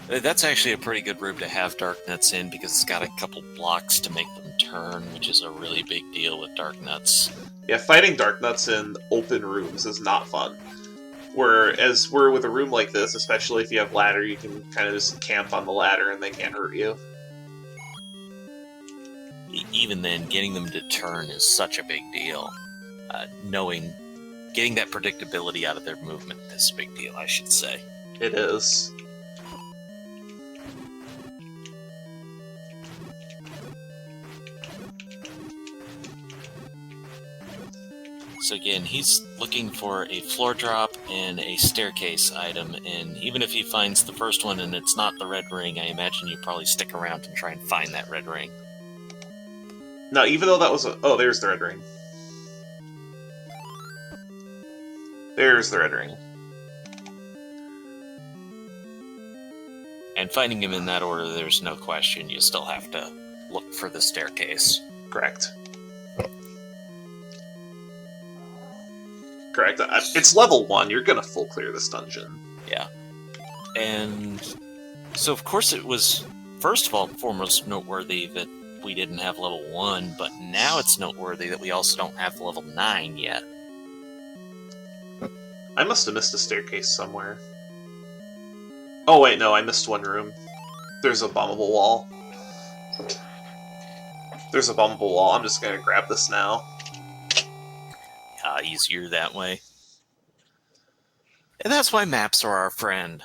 That's actually a pretty good room to have dark nuts in because it's got a couple blocks to make them turn, which is a really big deal with dark nuts. Yeah, fighting dark nuts in open rooms is not fun. Whereas with a room like this, especially if you have ladder, you can kind of just camp on the ladder and they can't hurt you. Even then, getting them to turn is such a big deal. Getting that predictability out of their movement is a big deal, I should say. It is. So again, he's looking for a floor drop and a staircase item, and even if he finds the first one and it's not the red ring, I imagine you probably stick around and try and find that red ring. No, even though that was oh, there's the red ring. There's the red ring. And finding him in that order, there's no question, you still have to look for the staircase. Correct. Correct. It's level 1. You're gonna full clear this dungeon. Yeah. And so, of course, it was, first of all, foremost noteworthy that we didn't have level 1, but now it's noteworthy that we also don't have level 9 yet. I must have missed a staircase somewhere. Oh, wait, no, I missed one room. There's a bombable wall. There's a bombable wall. I'm just gonna grab this now. Easier that way. And that's why maps are our friend.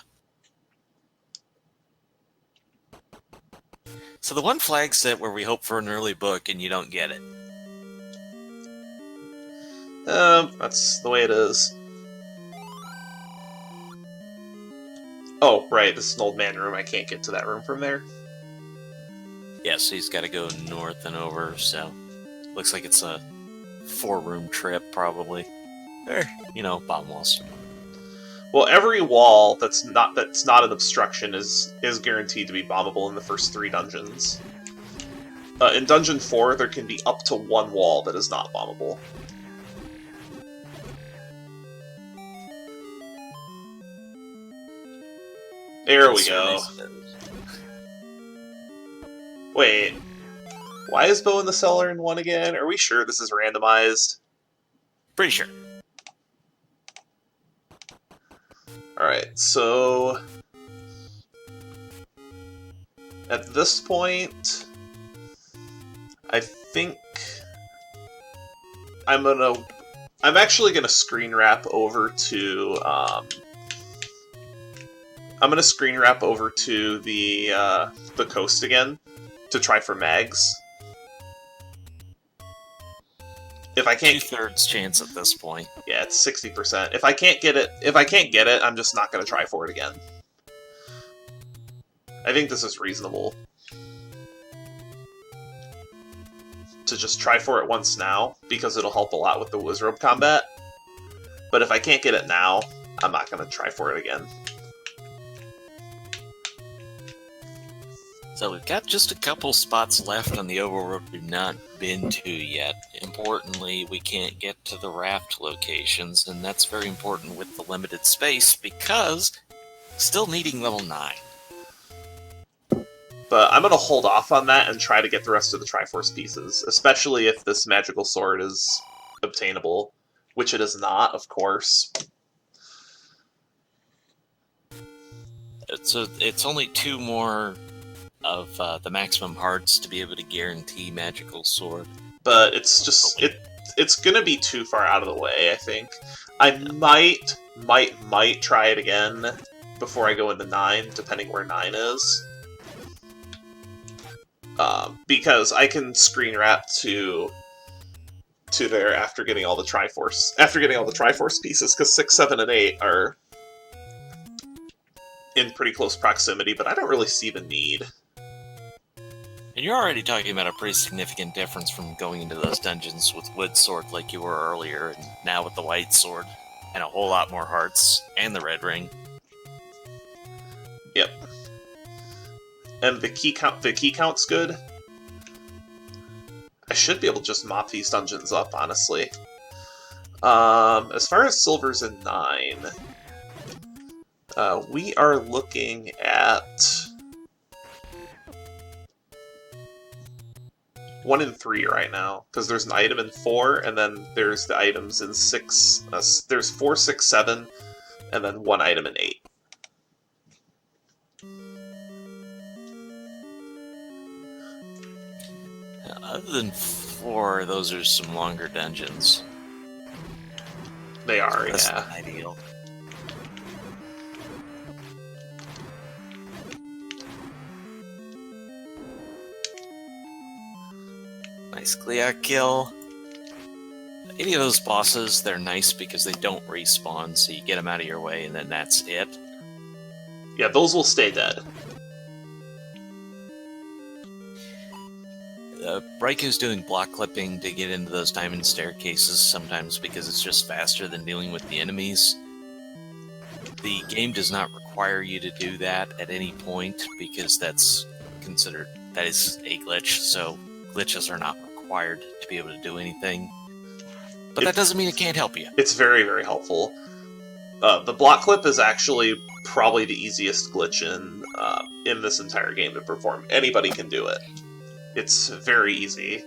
So the one flag set where we hope for an early book and you don't get it. That's the way it is. Oh, right, this is an old man room. I can't get to that room from there. Yeah, so he's got to go north and over, so looks like it's a 4-room trip, probably. Or, bomb walls. Well, every wall that's not an obstruction is guaranteed to be bombable in the first 3 dungeons. In Dungeon 4, there can be up to 1 wall that is not bombable. There we go. Wait. Why is Bo in the cellar in 1 again? Are we sure this is randomized? Pretty sure. Alright, so... At this point... I think... I'm actually gonna screen wrap over to, I'm gonna screen wrap over to the coast again, to try for mags. If I can't, 2/3 chance at this point. yeah, it's 60%. If I can't get it, I'm just not going to try for it again. I think this is reasonable. To just try for it once now, because it'll help a lot with the Wizrobe combat. But if I can't get it now, I'm not going to try for it again. So we've got just a couple spots left on the overworld we've not been to yet. Importantly, we can't get to the raft locations, and that's very important with the limited space, because still needing level 9. But I'm going to hold off on that and try to get the rest of the Triforce pieces, especially if this magical sword is obtainable, which it is not, of course. It's only 2 more of the maximum hearts to be able to guarantee magical sword. But it's just it's gonna be too far out of the way, I think. I might try it again before I go into 9, depending where 9 is. Because I can screen wrap to there after getting all the Triforce pieces, because 6, 7, and 8 are in pretty close proximity, but I don't really see the need. And you're already talking about a pretty significant difference from going into those dungeons with wood sword like you were earlier, and now with the white sword, and a whole lot more hearts, and the red ring. Yep. And the key count's good. I should be able to just mop these dungeons up, honestly. As far as silvers in 9, we are looking at 1 in 3 right now, because there's an item in 4, and then there's the items in 6. There's 4, 6, 7, and then 1 item in 8. Other than 4, those are some longer dungeons. They are, That's yeah. not ideal. Nice Gliak kill. Any of those bosses, they're nice because they don't respawn, so you get them out of your way and then that's it. Yeah, those will stay dead. Raikou's doing block clipping to get into those diamond staircases sometimes because it's just faster than dealing with the enemies. The game does not require you to do that at any point because that is a glitch, so glitches are not required to be able to do anything. But that doesn't mean it can't help you. It's very, very helpful. The block clip is actually probably the easiest glitch in this entire game to perform. Anybody can do it. It's very easy.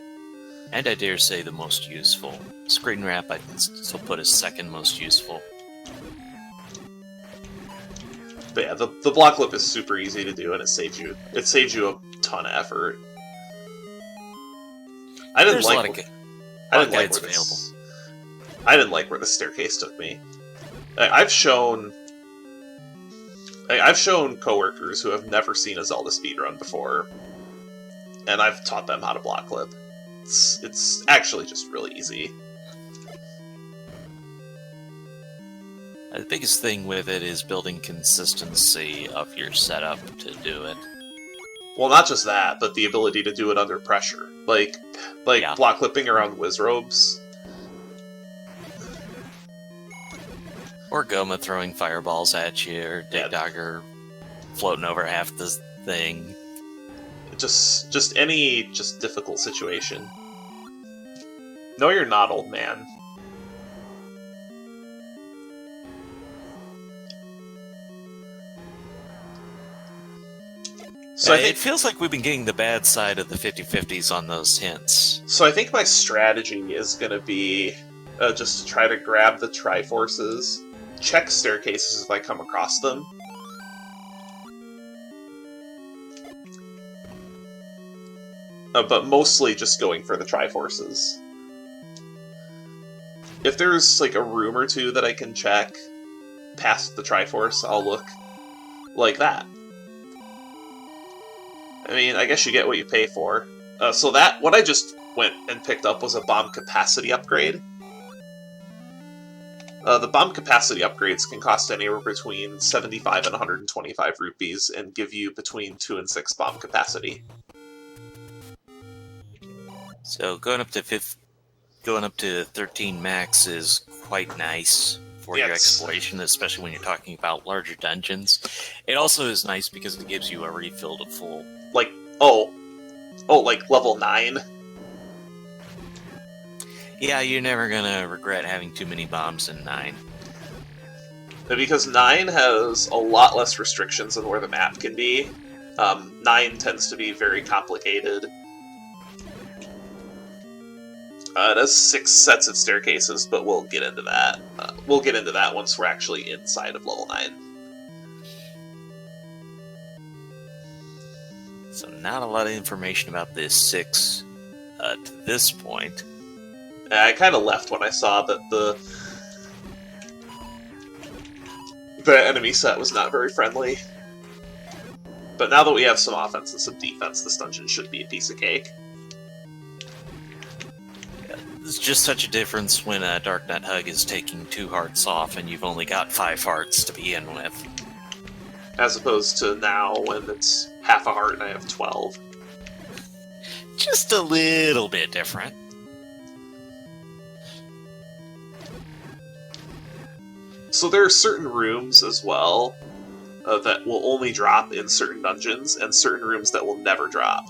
And I dare say the most useful. Screen wrap I can still put as second most useful. But yeah, the block clip is super easy to do, and it saves you a ton of effort. I didn't like where the staircase took me. I've shown coworkers who have never seen a Zelda speedrun before, and I've taught them how to block clip. It's actually just really easy. The biggest thing with it is building consistency of your setup to do it. Well, not just that, but the ability to do it under pressure. Like Yeah. block clipping around Wizrobes. Or Goma throwing fireballs at you, or Dig-Dogger floating over half the thing. Just any difficult situation. No, you're not, old man. So It feels like we've been getting the bad side of the 50-50s on those hints. So I think my strategy is going to be just to try to grab the Triforces, check staircases if I come across them. But mostly just going for the Triforces. If there's like a room or two that I can check past the Triforce, I'll look like that. I mean, I guess you get what you pay for. So that, what I just went and picked up was a bomb capacity upgrade. The bomb capacity upgrades can cost anywhere between 75 and 125 rupees and give you between 2 and 6 bomb capacity. So going up to 13 max is quite nice for your exploration, especially when you're talking about larger dungeons. It also is nice because it gives you a refill to full. Like like level 9? Yeah, you're never gonna regret having too many bombs in 9. Because 9 has a lot less restrictions than where the map can be. 9 tends to be very complicated. It has 6 sets of staircases, but we'll get into that. We'll get into that once we're actually inside of level 9. So not a lot of information about this 6 to this point. I kind of left when I saw that the enemy set was not very friendly. But now that we have some offense and some defense, this dungeon should be a piece of cake. There's just such a difference when a Dark Knight Hug is taking 2 hearts off and you've only got 5 hearts to begin with. As opposed to now when it's half a heart and I have 12. Just a little bit different. So there are certain rooms as well that will only drop in certain dungeons, and certain rooms that will never drop.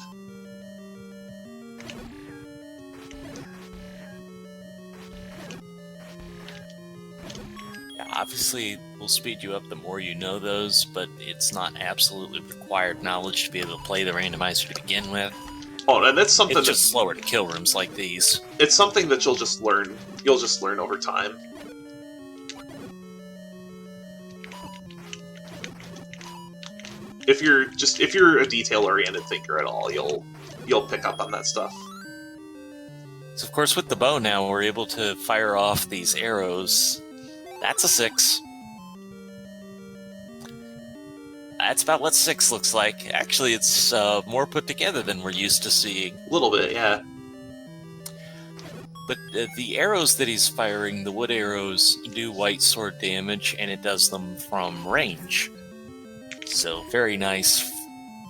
Yeah, obviously, will speed you up the more you know those, but it's not absolutely required knowledge to be able to play the randomizer to begin with. Oh, and that's something it's just slower to kill rooms like these. It's something that you'll just learn. You'll just learn over time. If you're a detail-oriented thinker at all, you'll pick up on that stuff. So of course, with the bow now, we're able to fire off these arrows. That's a 6. That's about what 6 looks like. Actually, it's more put together than we're used to seeing. A little bit, yeah. But the arrows that he's firing, the wood arrows, do white sword damage, and it does them from range. So, very nice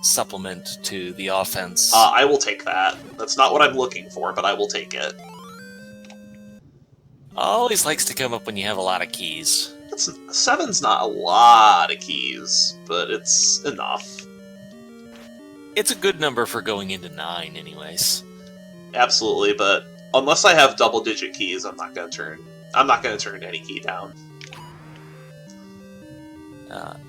supplement to the offense. I will take that. That's not what I'm looking for, but I will take it. Always likes to come up when you have a lot of keys. 7's not a lot of keys, but it's enough. It's a good number for going into 9, anyways. Absolutely, but unless I have double-digit keys, I'm not gonna turn any key down.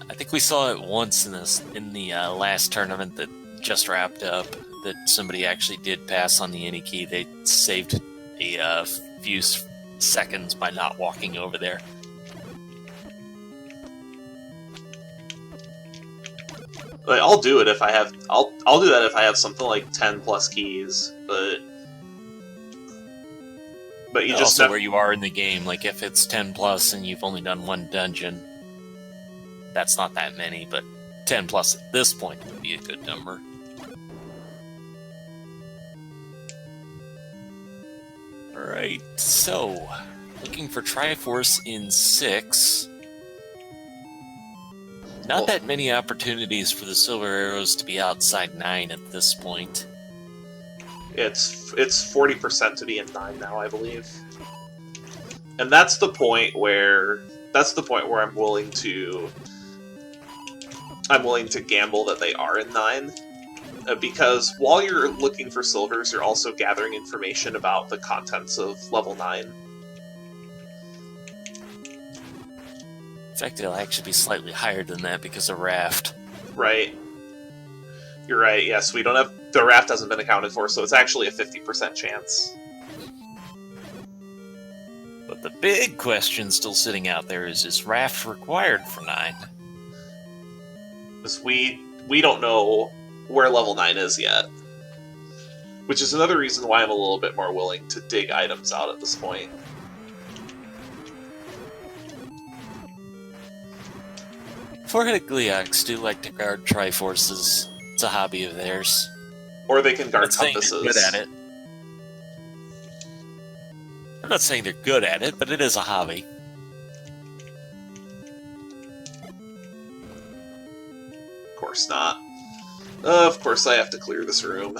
I think we saw it once in the last tournament that just wrapped up, that somebody actually did pass on the any key. They saved a few seconds by not walking over there. Like, I'll do it if I have. I'll do that if I have something like 10 plus keys, but you just also where you are in the game. Like if it's 10 plus and you've only done 1 dungeon, that's not that many, but 10 plus at this point would be a good number. Alright, so looking for Triforce in 6. Not that many opportunities for the silver arrows to be outside 9 at this point. It's 40% to be in 9 now, I believe. And that's the point where I'm willing to gamble that they are in 9. Because while you're looking for silvers, you're also gathering information about the contents of level 9. In fact, it'll actually be slightly higher than that because of Raft. Right. You're right, yes, the Raft hasn't been accounted for, so it's actually a 50% chance. But the big question still sitting out there is Raft required for 9? Because we don't know where level 9 is yet. Which is another reason why I'm a little bit more willing to dig items out at this point. Four-headed Gleox do like to guard Triforces. It's a hobby of theirs. Or they can guard Not saying they're compasses. good at it. not saying they're good at it, but it is a hobby. Of course not. Of course I have to clear this room.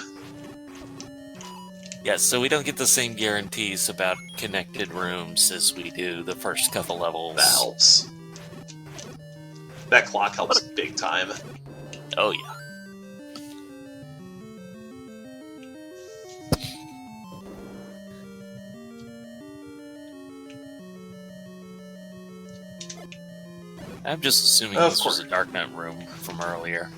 Yes, so we don't get the same guarantees about connected rooms as we do the first couple levels. That helps. That clock helps big time. Oh, yeah. I'm just assuming Of this course. was a Dark Knight room from earlier.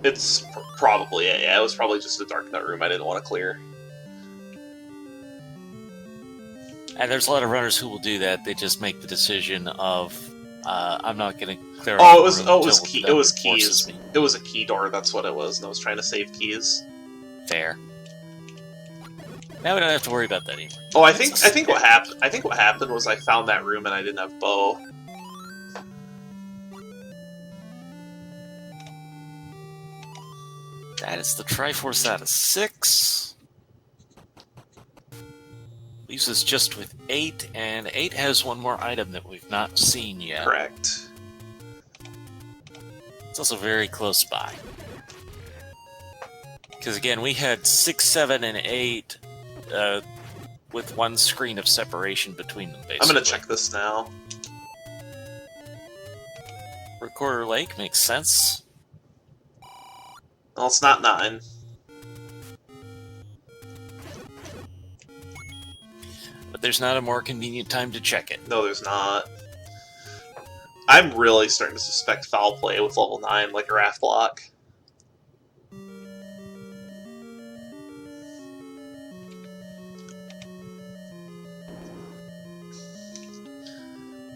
It's probably, yeah, it was probably just a Dark Knight room I didn't want to clear. And there's a lot of runners who will do that. They just make the decision of, I'm not going to clear. Oh, out it was the room it was until key. the It was devil forces keys. me. It was a key door. That's what it was. And I was trying to save keys. Fair. Now we don't have to worry about that anymore. Oh, I think what happened. I think what happened was I found that room and I didn't have bow. That is the Triforce out of 6. Leaves us just with 8, and 8 has one more item that we've not seen yet. Correct. It's also very close by. Because again, we had 6, 7, and 8 with one screen of separation between them, basically. I'm gonna check this now. Recorder Lake makes sense. Well, it's not 9. But there's not a more convenient time to check it. No, there's not. I'm really starting to suspect foul play with level 9, like a Wrath block.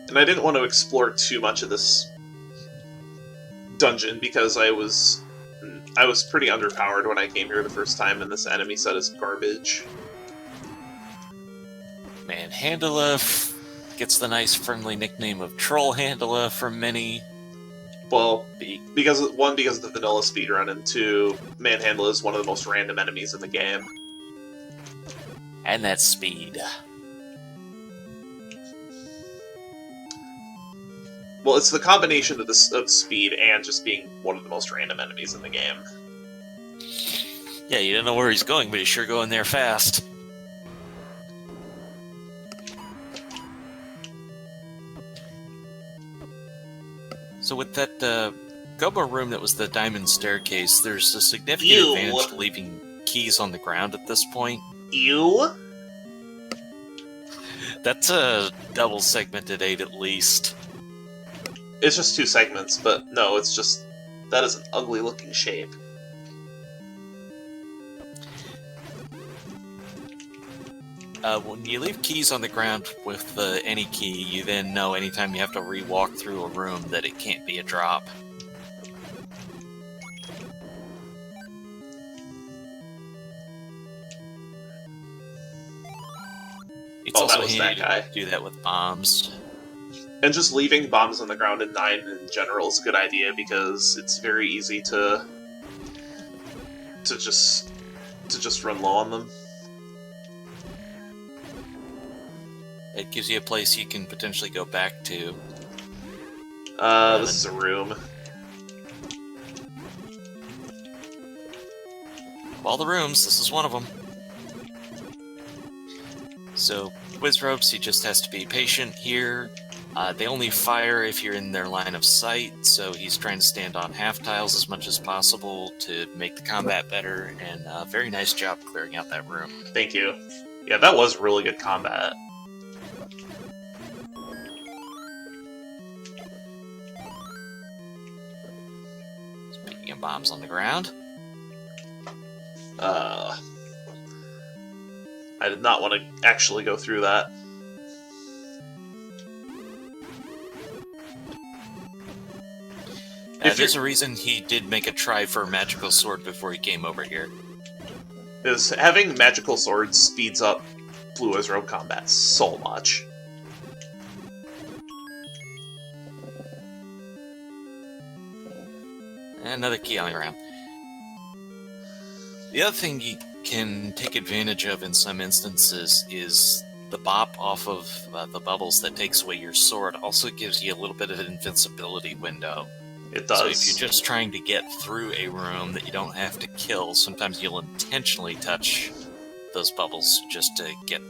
And I didn't want to explore too much of this dungeon because I was pretty underpowered when I came here the first time, and this enemy set is garbage. Manhandla gets the nice friendly nickname of Troll Handla from many. Well, because of the vanilla speedrun, and 2, Manhandla is one of the most random enemies in the game. And that's speed. Well, it's the combination of speed and just being one of the most random enemies in the game. Yeah, you don't know where he's going, but he's sure going there fast. So with that Gobo room that was the diamond staircase, there's a significant advantage to leaving keys on the ground at this point. Ew? That's a double segmented 8 at least. It's just 2 segments, but no, it's just... That is an ugly looking shape. When you leave keys on the ground with any key, you then know anytime you have to re-walk through a room that it can't be a drop. It's also that was handy that guy. to do that with bombs. And just leaving bombs on the ground in 9 in general is a good idea, because it's very easy to just run low on them. It gives you a place you can potentially go back to. This is a room. Of all the rooms, this is one of them. So, Wizrobes, he just has to be patient here. They only fire if you're in their line of sight, so he's trying to stand on half tiles as much as possible to make the combat better, and very nice job clearing out that room. Thank you. Yeah, that was really good combat. Speaking of bombs on the ground. I did not want to actually go through that. There's a reason he did make a try for a magical sword before he came over here. Is having magical swords speeds up Blue Wizrobe combat so much. Another key on the ground. The other thing you can take advantage of in some instances is the bop off of the bubbles that takes away your sword also gives you a little bit of an invincibility window. It does. So if you're just trying to get through a room that you don't have to kill, sometimes you'll intentionally touch those bubbles just to get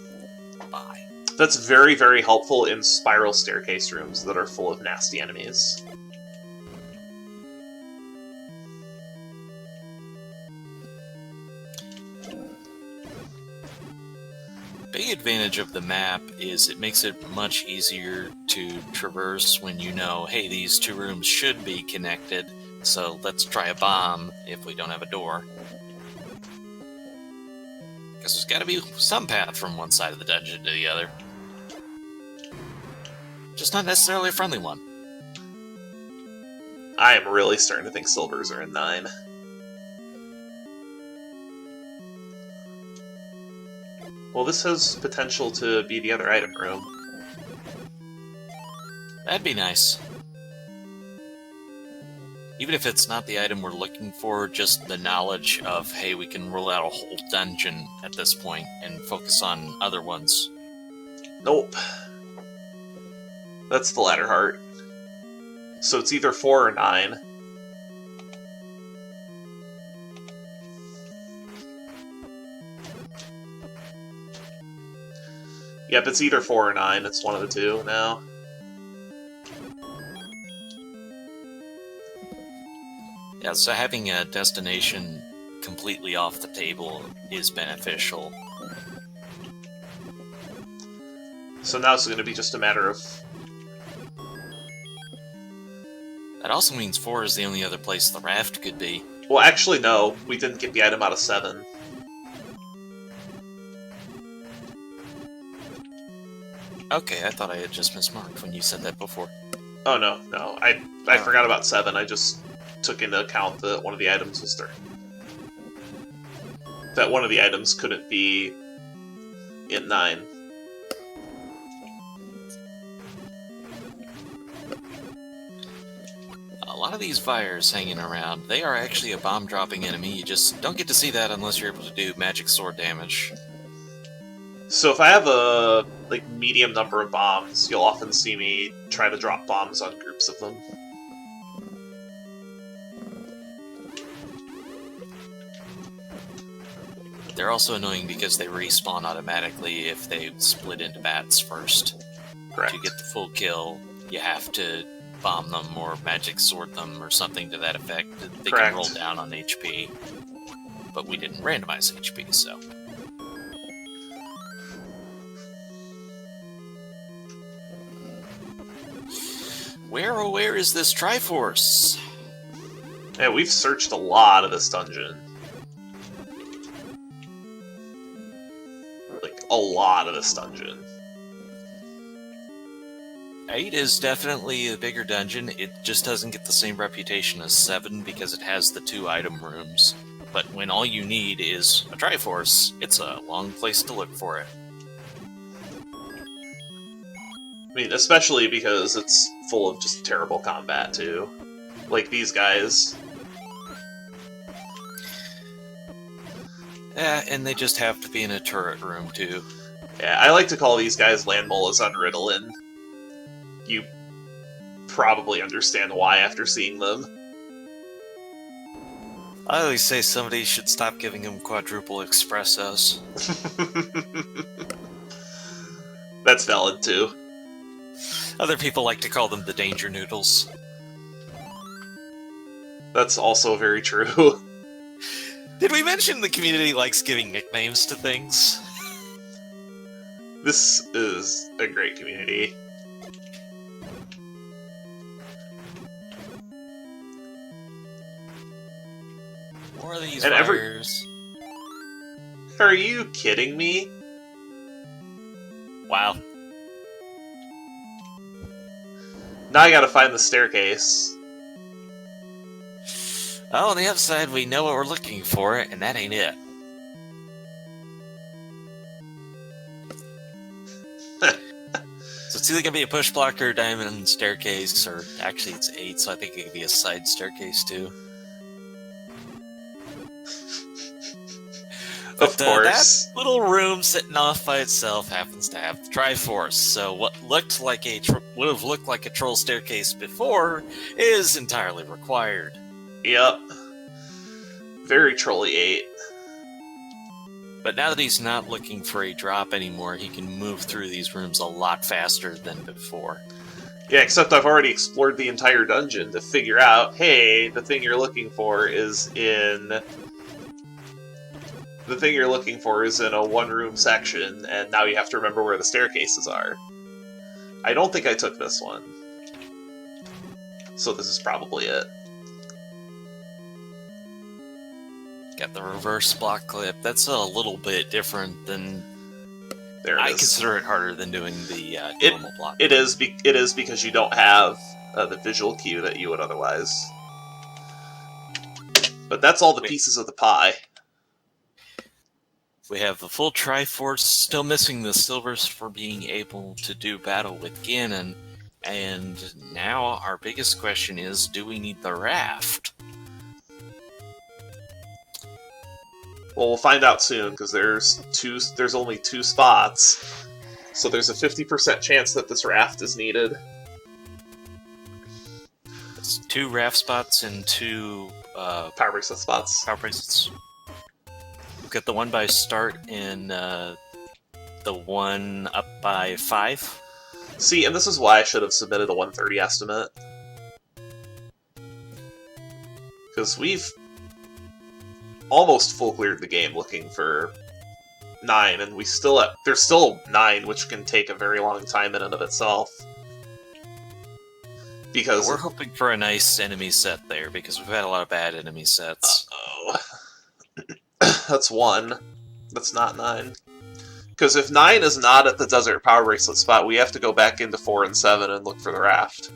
by. That's very, very helpful in spiral staircase rooms that are full of nasty enemies. Big advantage of the map is it makes it much easier to traverse when you know, hey, these two rooms should be connected, so let's try a bomb if we don't have a door. Because there's got to be some path from one side of the dungeon to the other. Just not necessarily a friendly one. I am really starting to think silvers are in 9. Well, this has potential to be the other item room. That'd be nice. Even if it's not the item we're looking for, just the knowledge of, hey, we can roll out a whole dungeon at this point and focus on other ones. Nope. That's the ladder heart. So it's either 4 or 9. Yep, it's either 4 or 9. It's one of the two now. Yeah, so having a destination completely off the table is beneficial. So now it's going to be just a matter of... That also means 4 is the only other place the raft could be. Well, actually, no. We didn't get the item out of 7. Okay, I thought I had just mismarked when you said that before. Oh, no, no. I forgot about 7. I just took into account that one of the items was there. That one of the items couldn't be in 9. A lot of these fires hanging around, they are actually a bomb-dropping enemy. You just don't get to see that unless you're able to do magic sword damage. So if I have a medium number of bombs, you'll often see me try to drop bombs on groups of them. They're also annoying because they respawn automatically if they split into bats first. Correct. To get the full kill, you have to bomb them or magic sword them or something to that effect. They Correct. can roll down on HP. But we didn't randomize HP, so... Where is this Triforce? Yeah, we've searched a lot of this dungeon. Like, a lot of this dungeon. 8 is definitely a bigger dungeon. It just doesn't get the same reputation as 7 because it has the 2 item rooms. But when all you need is a Triforce, it's a long place to look for it. I mean, especially because it's full of just terrible combat, too. Like these guys. Yeah, and they just have to be in a turret room, too. Yeah, I like to call these guys Landmolas on Ritalin. You probably understand why after seeing them. I always say somebody should stop giving them quadruple espressos. That's valid, too. Other people like to call them the danger noodles. That's also very true. Did we mention the community likes giving nicknames to things? This is a great community. More of these And fires. Are you kidding me? Wow. Now I gotta find the staircase. Oh, on the other side, we know what we're looking for, and that ain't it. So it's either gonna be a push blocker, diamond staircase, or actually it's 8, so I think it could be a side staircase too. But Of course. that little room sitting off by itself happens to have the Triforce. So what looked like would have looked like a troll staircase before is entirely required. Yep. Very Trolly 8. But now that he's not looking for a drop anymore, he can move through these rooms a lot faster than before. Yeah, except I've already explored the entire dungeon to figure out, hey, the thing you're looking for is in... The thing you're looking for is in a one-room section, and now you have to remember where the staircases are. I don't think I took this one. So this is probably it. Got the reverse block clip. That's a little bit different than... There it I is. consider it harder than doing the normal block. It is because you don't have the visual cue that you would otherwise. But that's all the pieces of the pie. We have the full Triforce, still missing the silvers for being able to do battle with Ganon. And now our biggest question is, do we need the raft? Well, we'll find out soon, because there's only 2 spots. So there's a 50% chance that this raft is needed. It's 2 raft spots and 2 Power bracelet spots. power bracelets. We've got the one by start and the one up by 5. See, and this is why I should have submitted a 130 estimate. Because we've almost full cleared the game looking for 9, and there's still 9, which can take a very long time in and of itself. Because We're hoping for a nice enemy set there, because we've had a lot of bad enemy sets. That's 1. That's not 9. Because if 9 is not at the Desert Power Bracelet spot, we have to go back into 4 and 7 and look for the raft.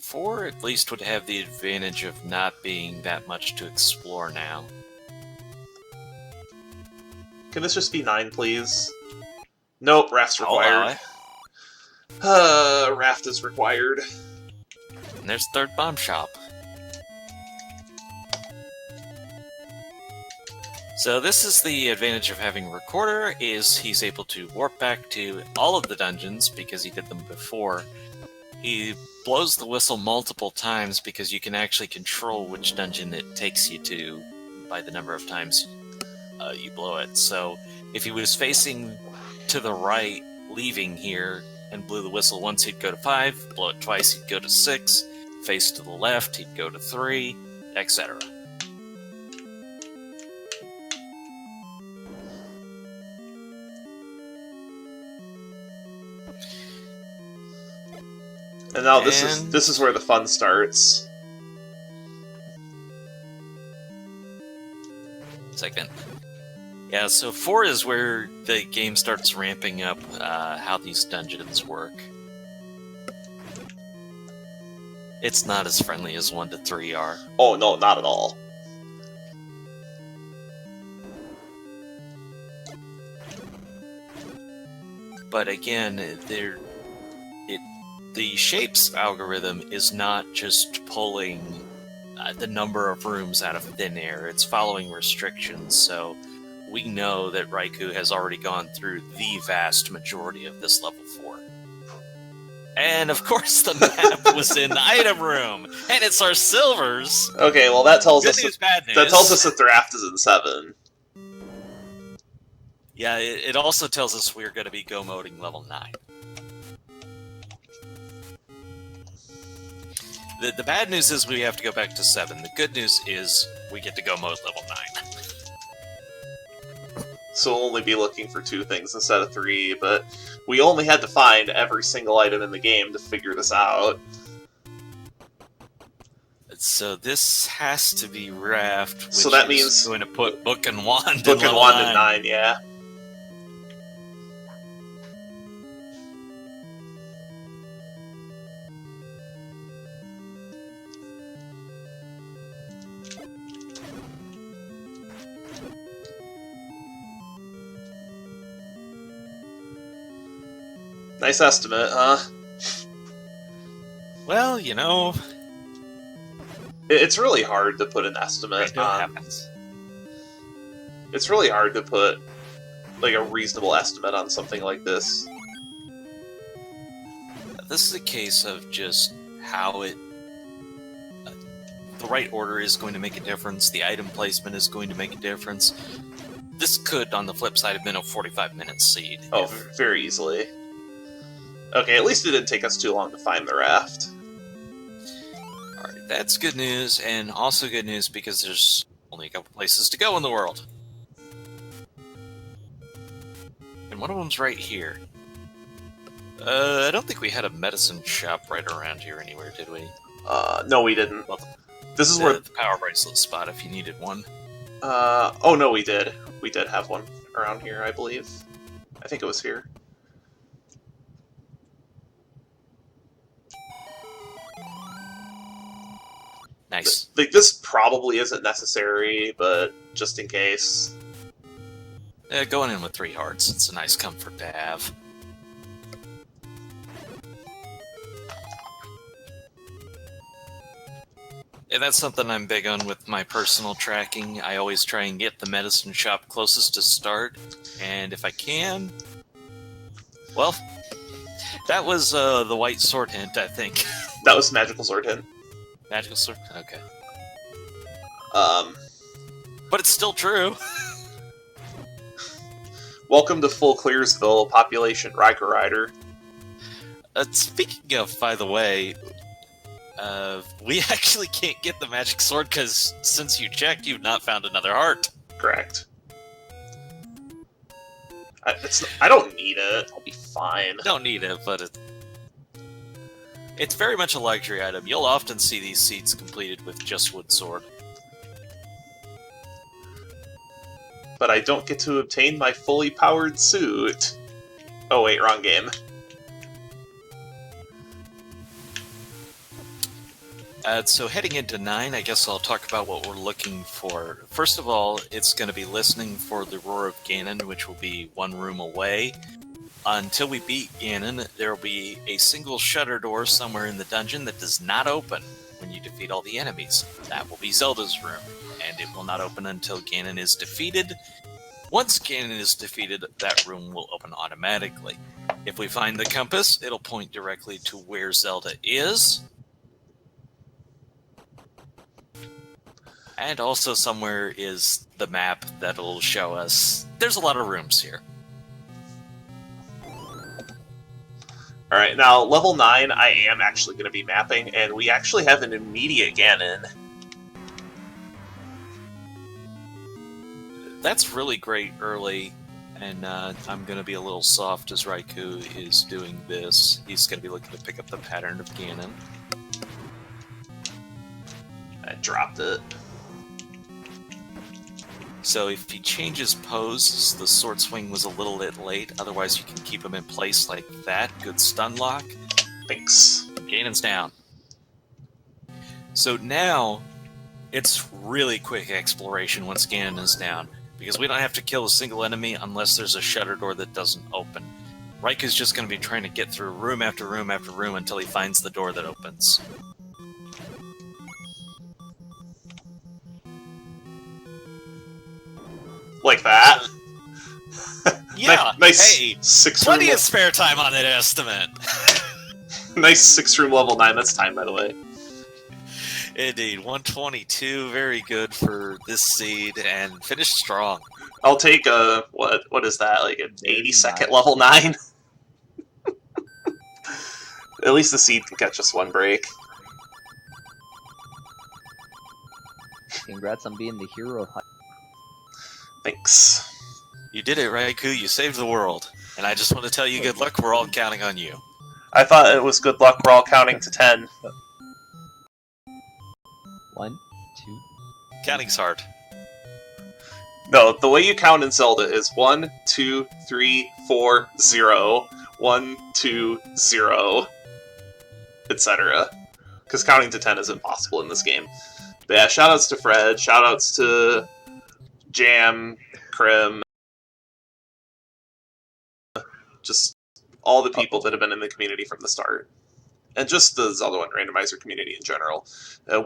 4 at least would have the advantage of not being that much to explore now. Can this just be 9, please? Nope, raft's I'll allow required. it. Raft is required. And there's third bomb shop. So this is the advantage of having Recorder, is he's able to warp back to all of the dungeons because he did them before. He blows the whistle multiple times because you can actually control which dungeon it takes you to by the number of times you blow it. So if he was facing to the right, leaving here, and blew the whistle once, he'd go to 5, blow it twice, he'd go to 6, face to the left, he'd go to 3, etc. And now this is where the fun starts. Second. Yeah, so 4 is where the game starts ramping up how these dungeons work. It's not as friendly as 1 to 3 are. Oh no, not at all. But again, the shapes algorithm is not just pulling the number of rooms out of thin air, it's following restrictions, so we know that Raikou has already gone through the vast majority of this level 4. And of course the map was in the item room, and it's our silvers! Okay, well that tells Good us news, bad news. that tells us that the raft is in 7. Yeah, it also tells us we're going to be go-moding level 9. The bad news is we have to go back to 7. The good news is we get to go mode level 9. So we'll only be looking for 2 things instead of 3, but we only had to find every single item in the game to figure this out. So this has to be Raft, which So that is means going to put Book and Wand Book in and level Wand 9. in 9, yeah. Nice estimate, huh? Well, you know, It's really hard to put an estimate Random on. happens. It's really hard to put like a reasonable estimate on something like this. This is a case of just how it... the right order is going to make a difference, the item placement is going to make a difference. This could, on the flip side, have been a 45-minute seed. Oh, very easily. Okay, at least it didn't take us too long to find the raft. Alright, that's good news, and also good news because there's only a couple places to go in the world. And one of them's right here. I don't think we had a medicine shop right around here anywhere, did we? No, we didn't. Well, This is where... the power bracelet spot if you needed one. Oh no, we did. We did have one around here, I believe. I think it was here. Nice. Like, this probably isn't necessary, but just in case. Going in with 3 hearts, it's a nice comfort to have. And that's something I'm big on with my personal tracking. I always try and get the medicine shop closest to start, and if I can... Well, that was the white sword hint, I think. That was Magical Sword Hint. Magical sword? Okay. But it's still true. Welcome to Full Clearsville, population RaikouRider. Speaking of, by the way, we actually can't get the magic sword because since you checked, you've not found another heart. Correct. I don't need it. I'll be fine. Don't need it, but it's very much a luxury item. You'll often see these seeds completed with just wood sword. But I don't get to obtain my fully powered suit. Oh wait, wrong game. So heading into 9, I guess I'll talk about what we're looking for. First of all, it's going to be listening for the Roar of Ganon, which will be 1 room away. Until we beat Ganon, there will be a single shutter door somewhere in the dungeon that does not open when you defeat all the enemies. That will be Zelda's room, and it will not open until Ganon is defeated. Once Ganon is defeated, that room will open automatically. If we find the compass, it'll point directly to where Zelda is. And also somewhere is the map that'll show us there's a lot of rooms here. Alright, now level 9 I am actually going to be mapping, and we actually have an immediate Ganon. That's really great early, and I'm going to be a little soft as Raikou is doing this. He's going to be looking to pick up the pattern of Ganon. I dropped it. So if he changes pose, the sword swing was a little bit late, otherwise you can keep him in place like that. Good stun lock. Thanks. Ganon's down. So now, it's really quick exploration once Ganon is down, because we don't have to kill a single enemy unless there's a shutter door that doesn't open. Raikou's just going to be trying to get through room after room after room until he finds the door that opens. Like that. Yeah, nice hey, 6-room. plenty of spare time on that estimate. Nice 6-room level 9. That's time, by the way. Indeed, 122, very good for this seed, and finished strong. I'll take a what is that? Like an 82nd level 9. At least the seed can catch us 1 break. Congrats on being the hero of... Thanks. You did it, Raikou. You saved the world. And I just want to tell you good luck. We're all counting on you. I thought it was good luck. We're all counting to 10. 1, 2... Counting's hard. No, the way you count in Zelda is 1, 2, 3, 4, 0. 1, 2, 0. Etc. Because counting to 10 is impossible in this game. But yeah, shoutouts to Fred, shoutouts to Jam, Krim, just all the people that have been in the community from the start. and just the Zelda 1 randomizer community in general.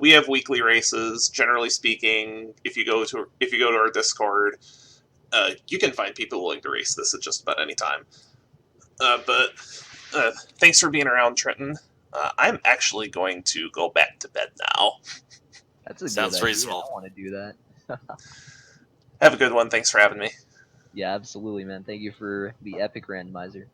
We have weekly races. Generally speaking, if you go to our Discord, you can find people willing to race this at just about any time. But thanks for being around, Trenton. I'm actually going to go back to bed now. That's a Sounds good idea. reasonable. I want to do that. Have a good one. Thanks for having me. Yeah, absolutely, man. Thank you for the epic randomizer.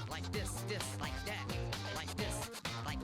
Like this, like that.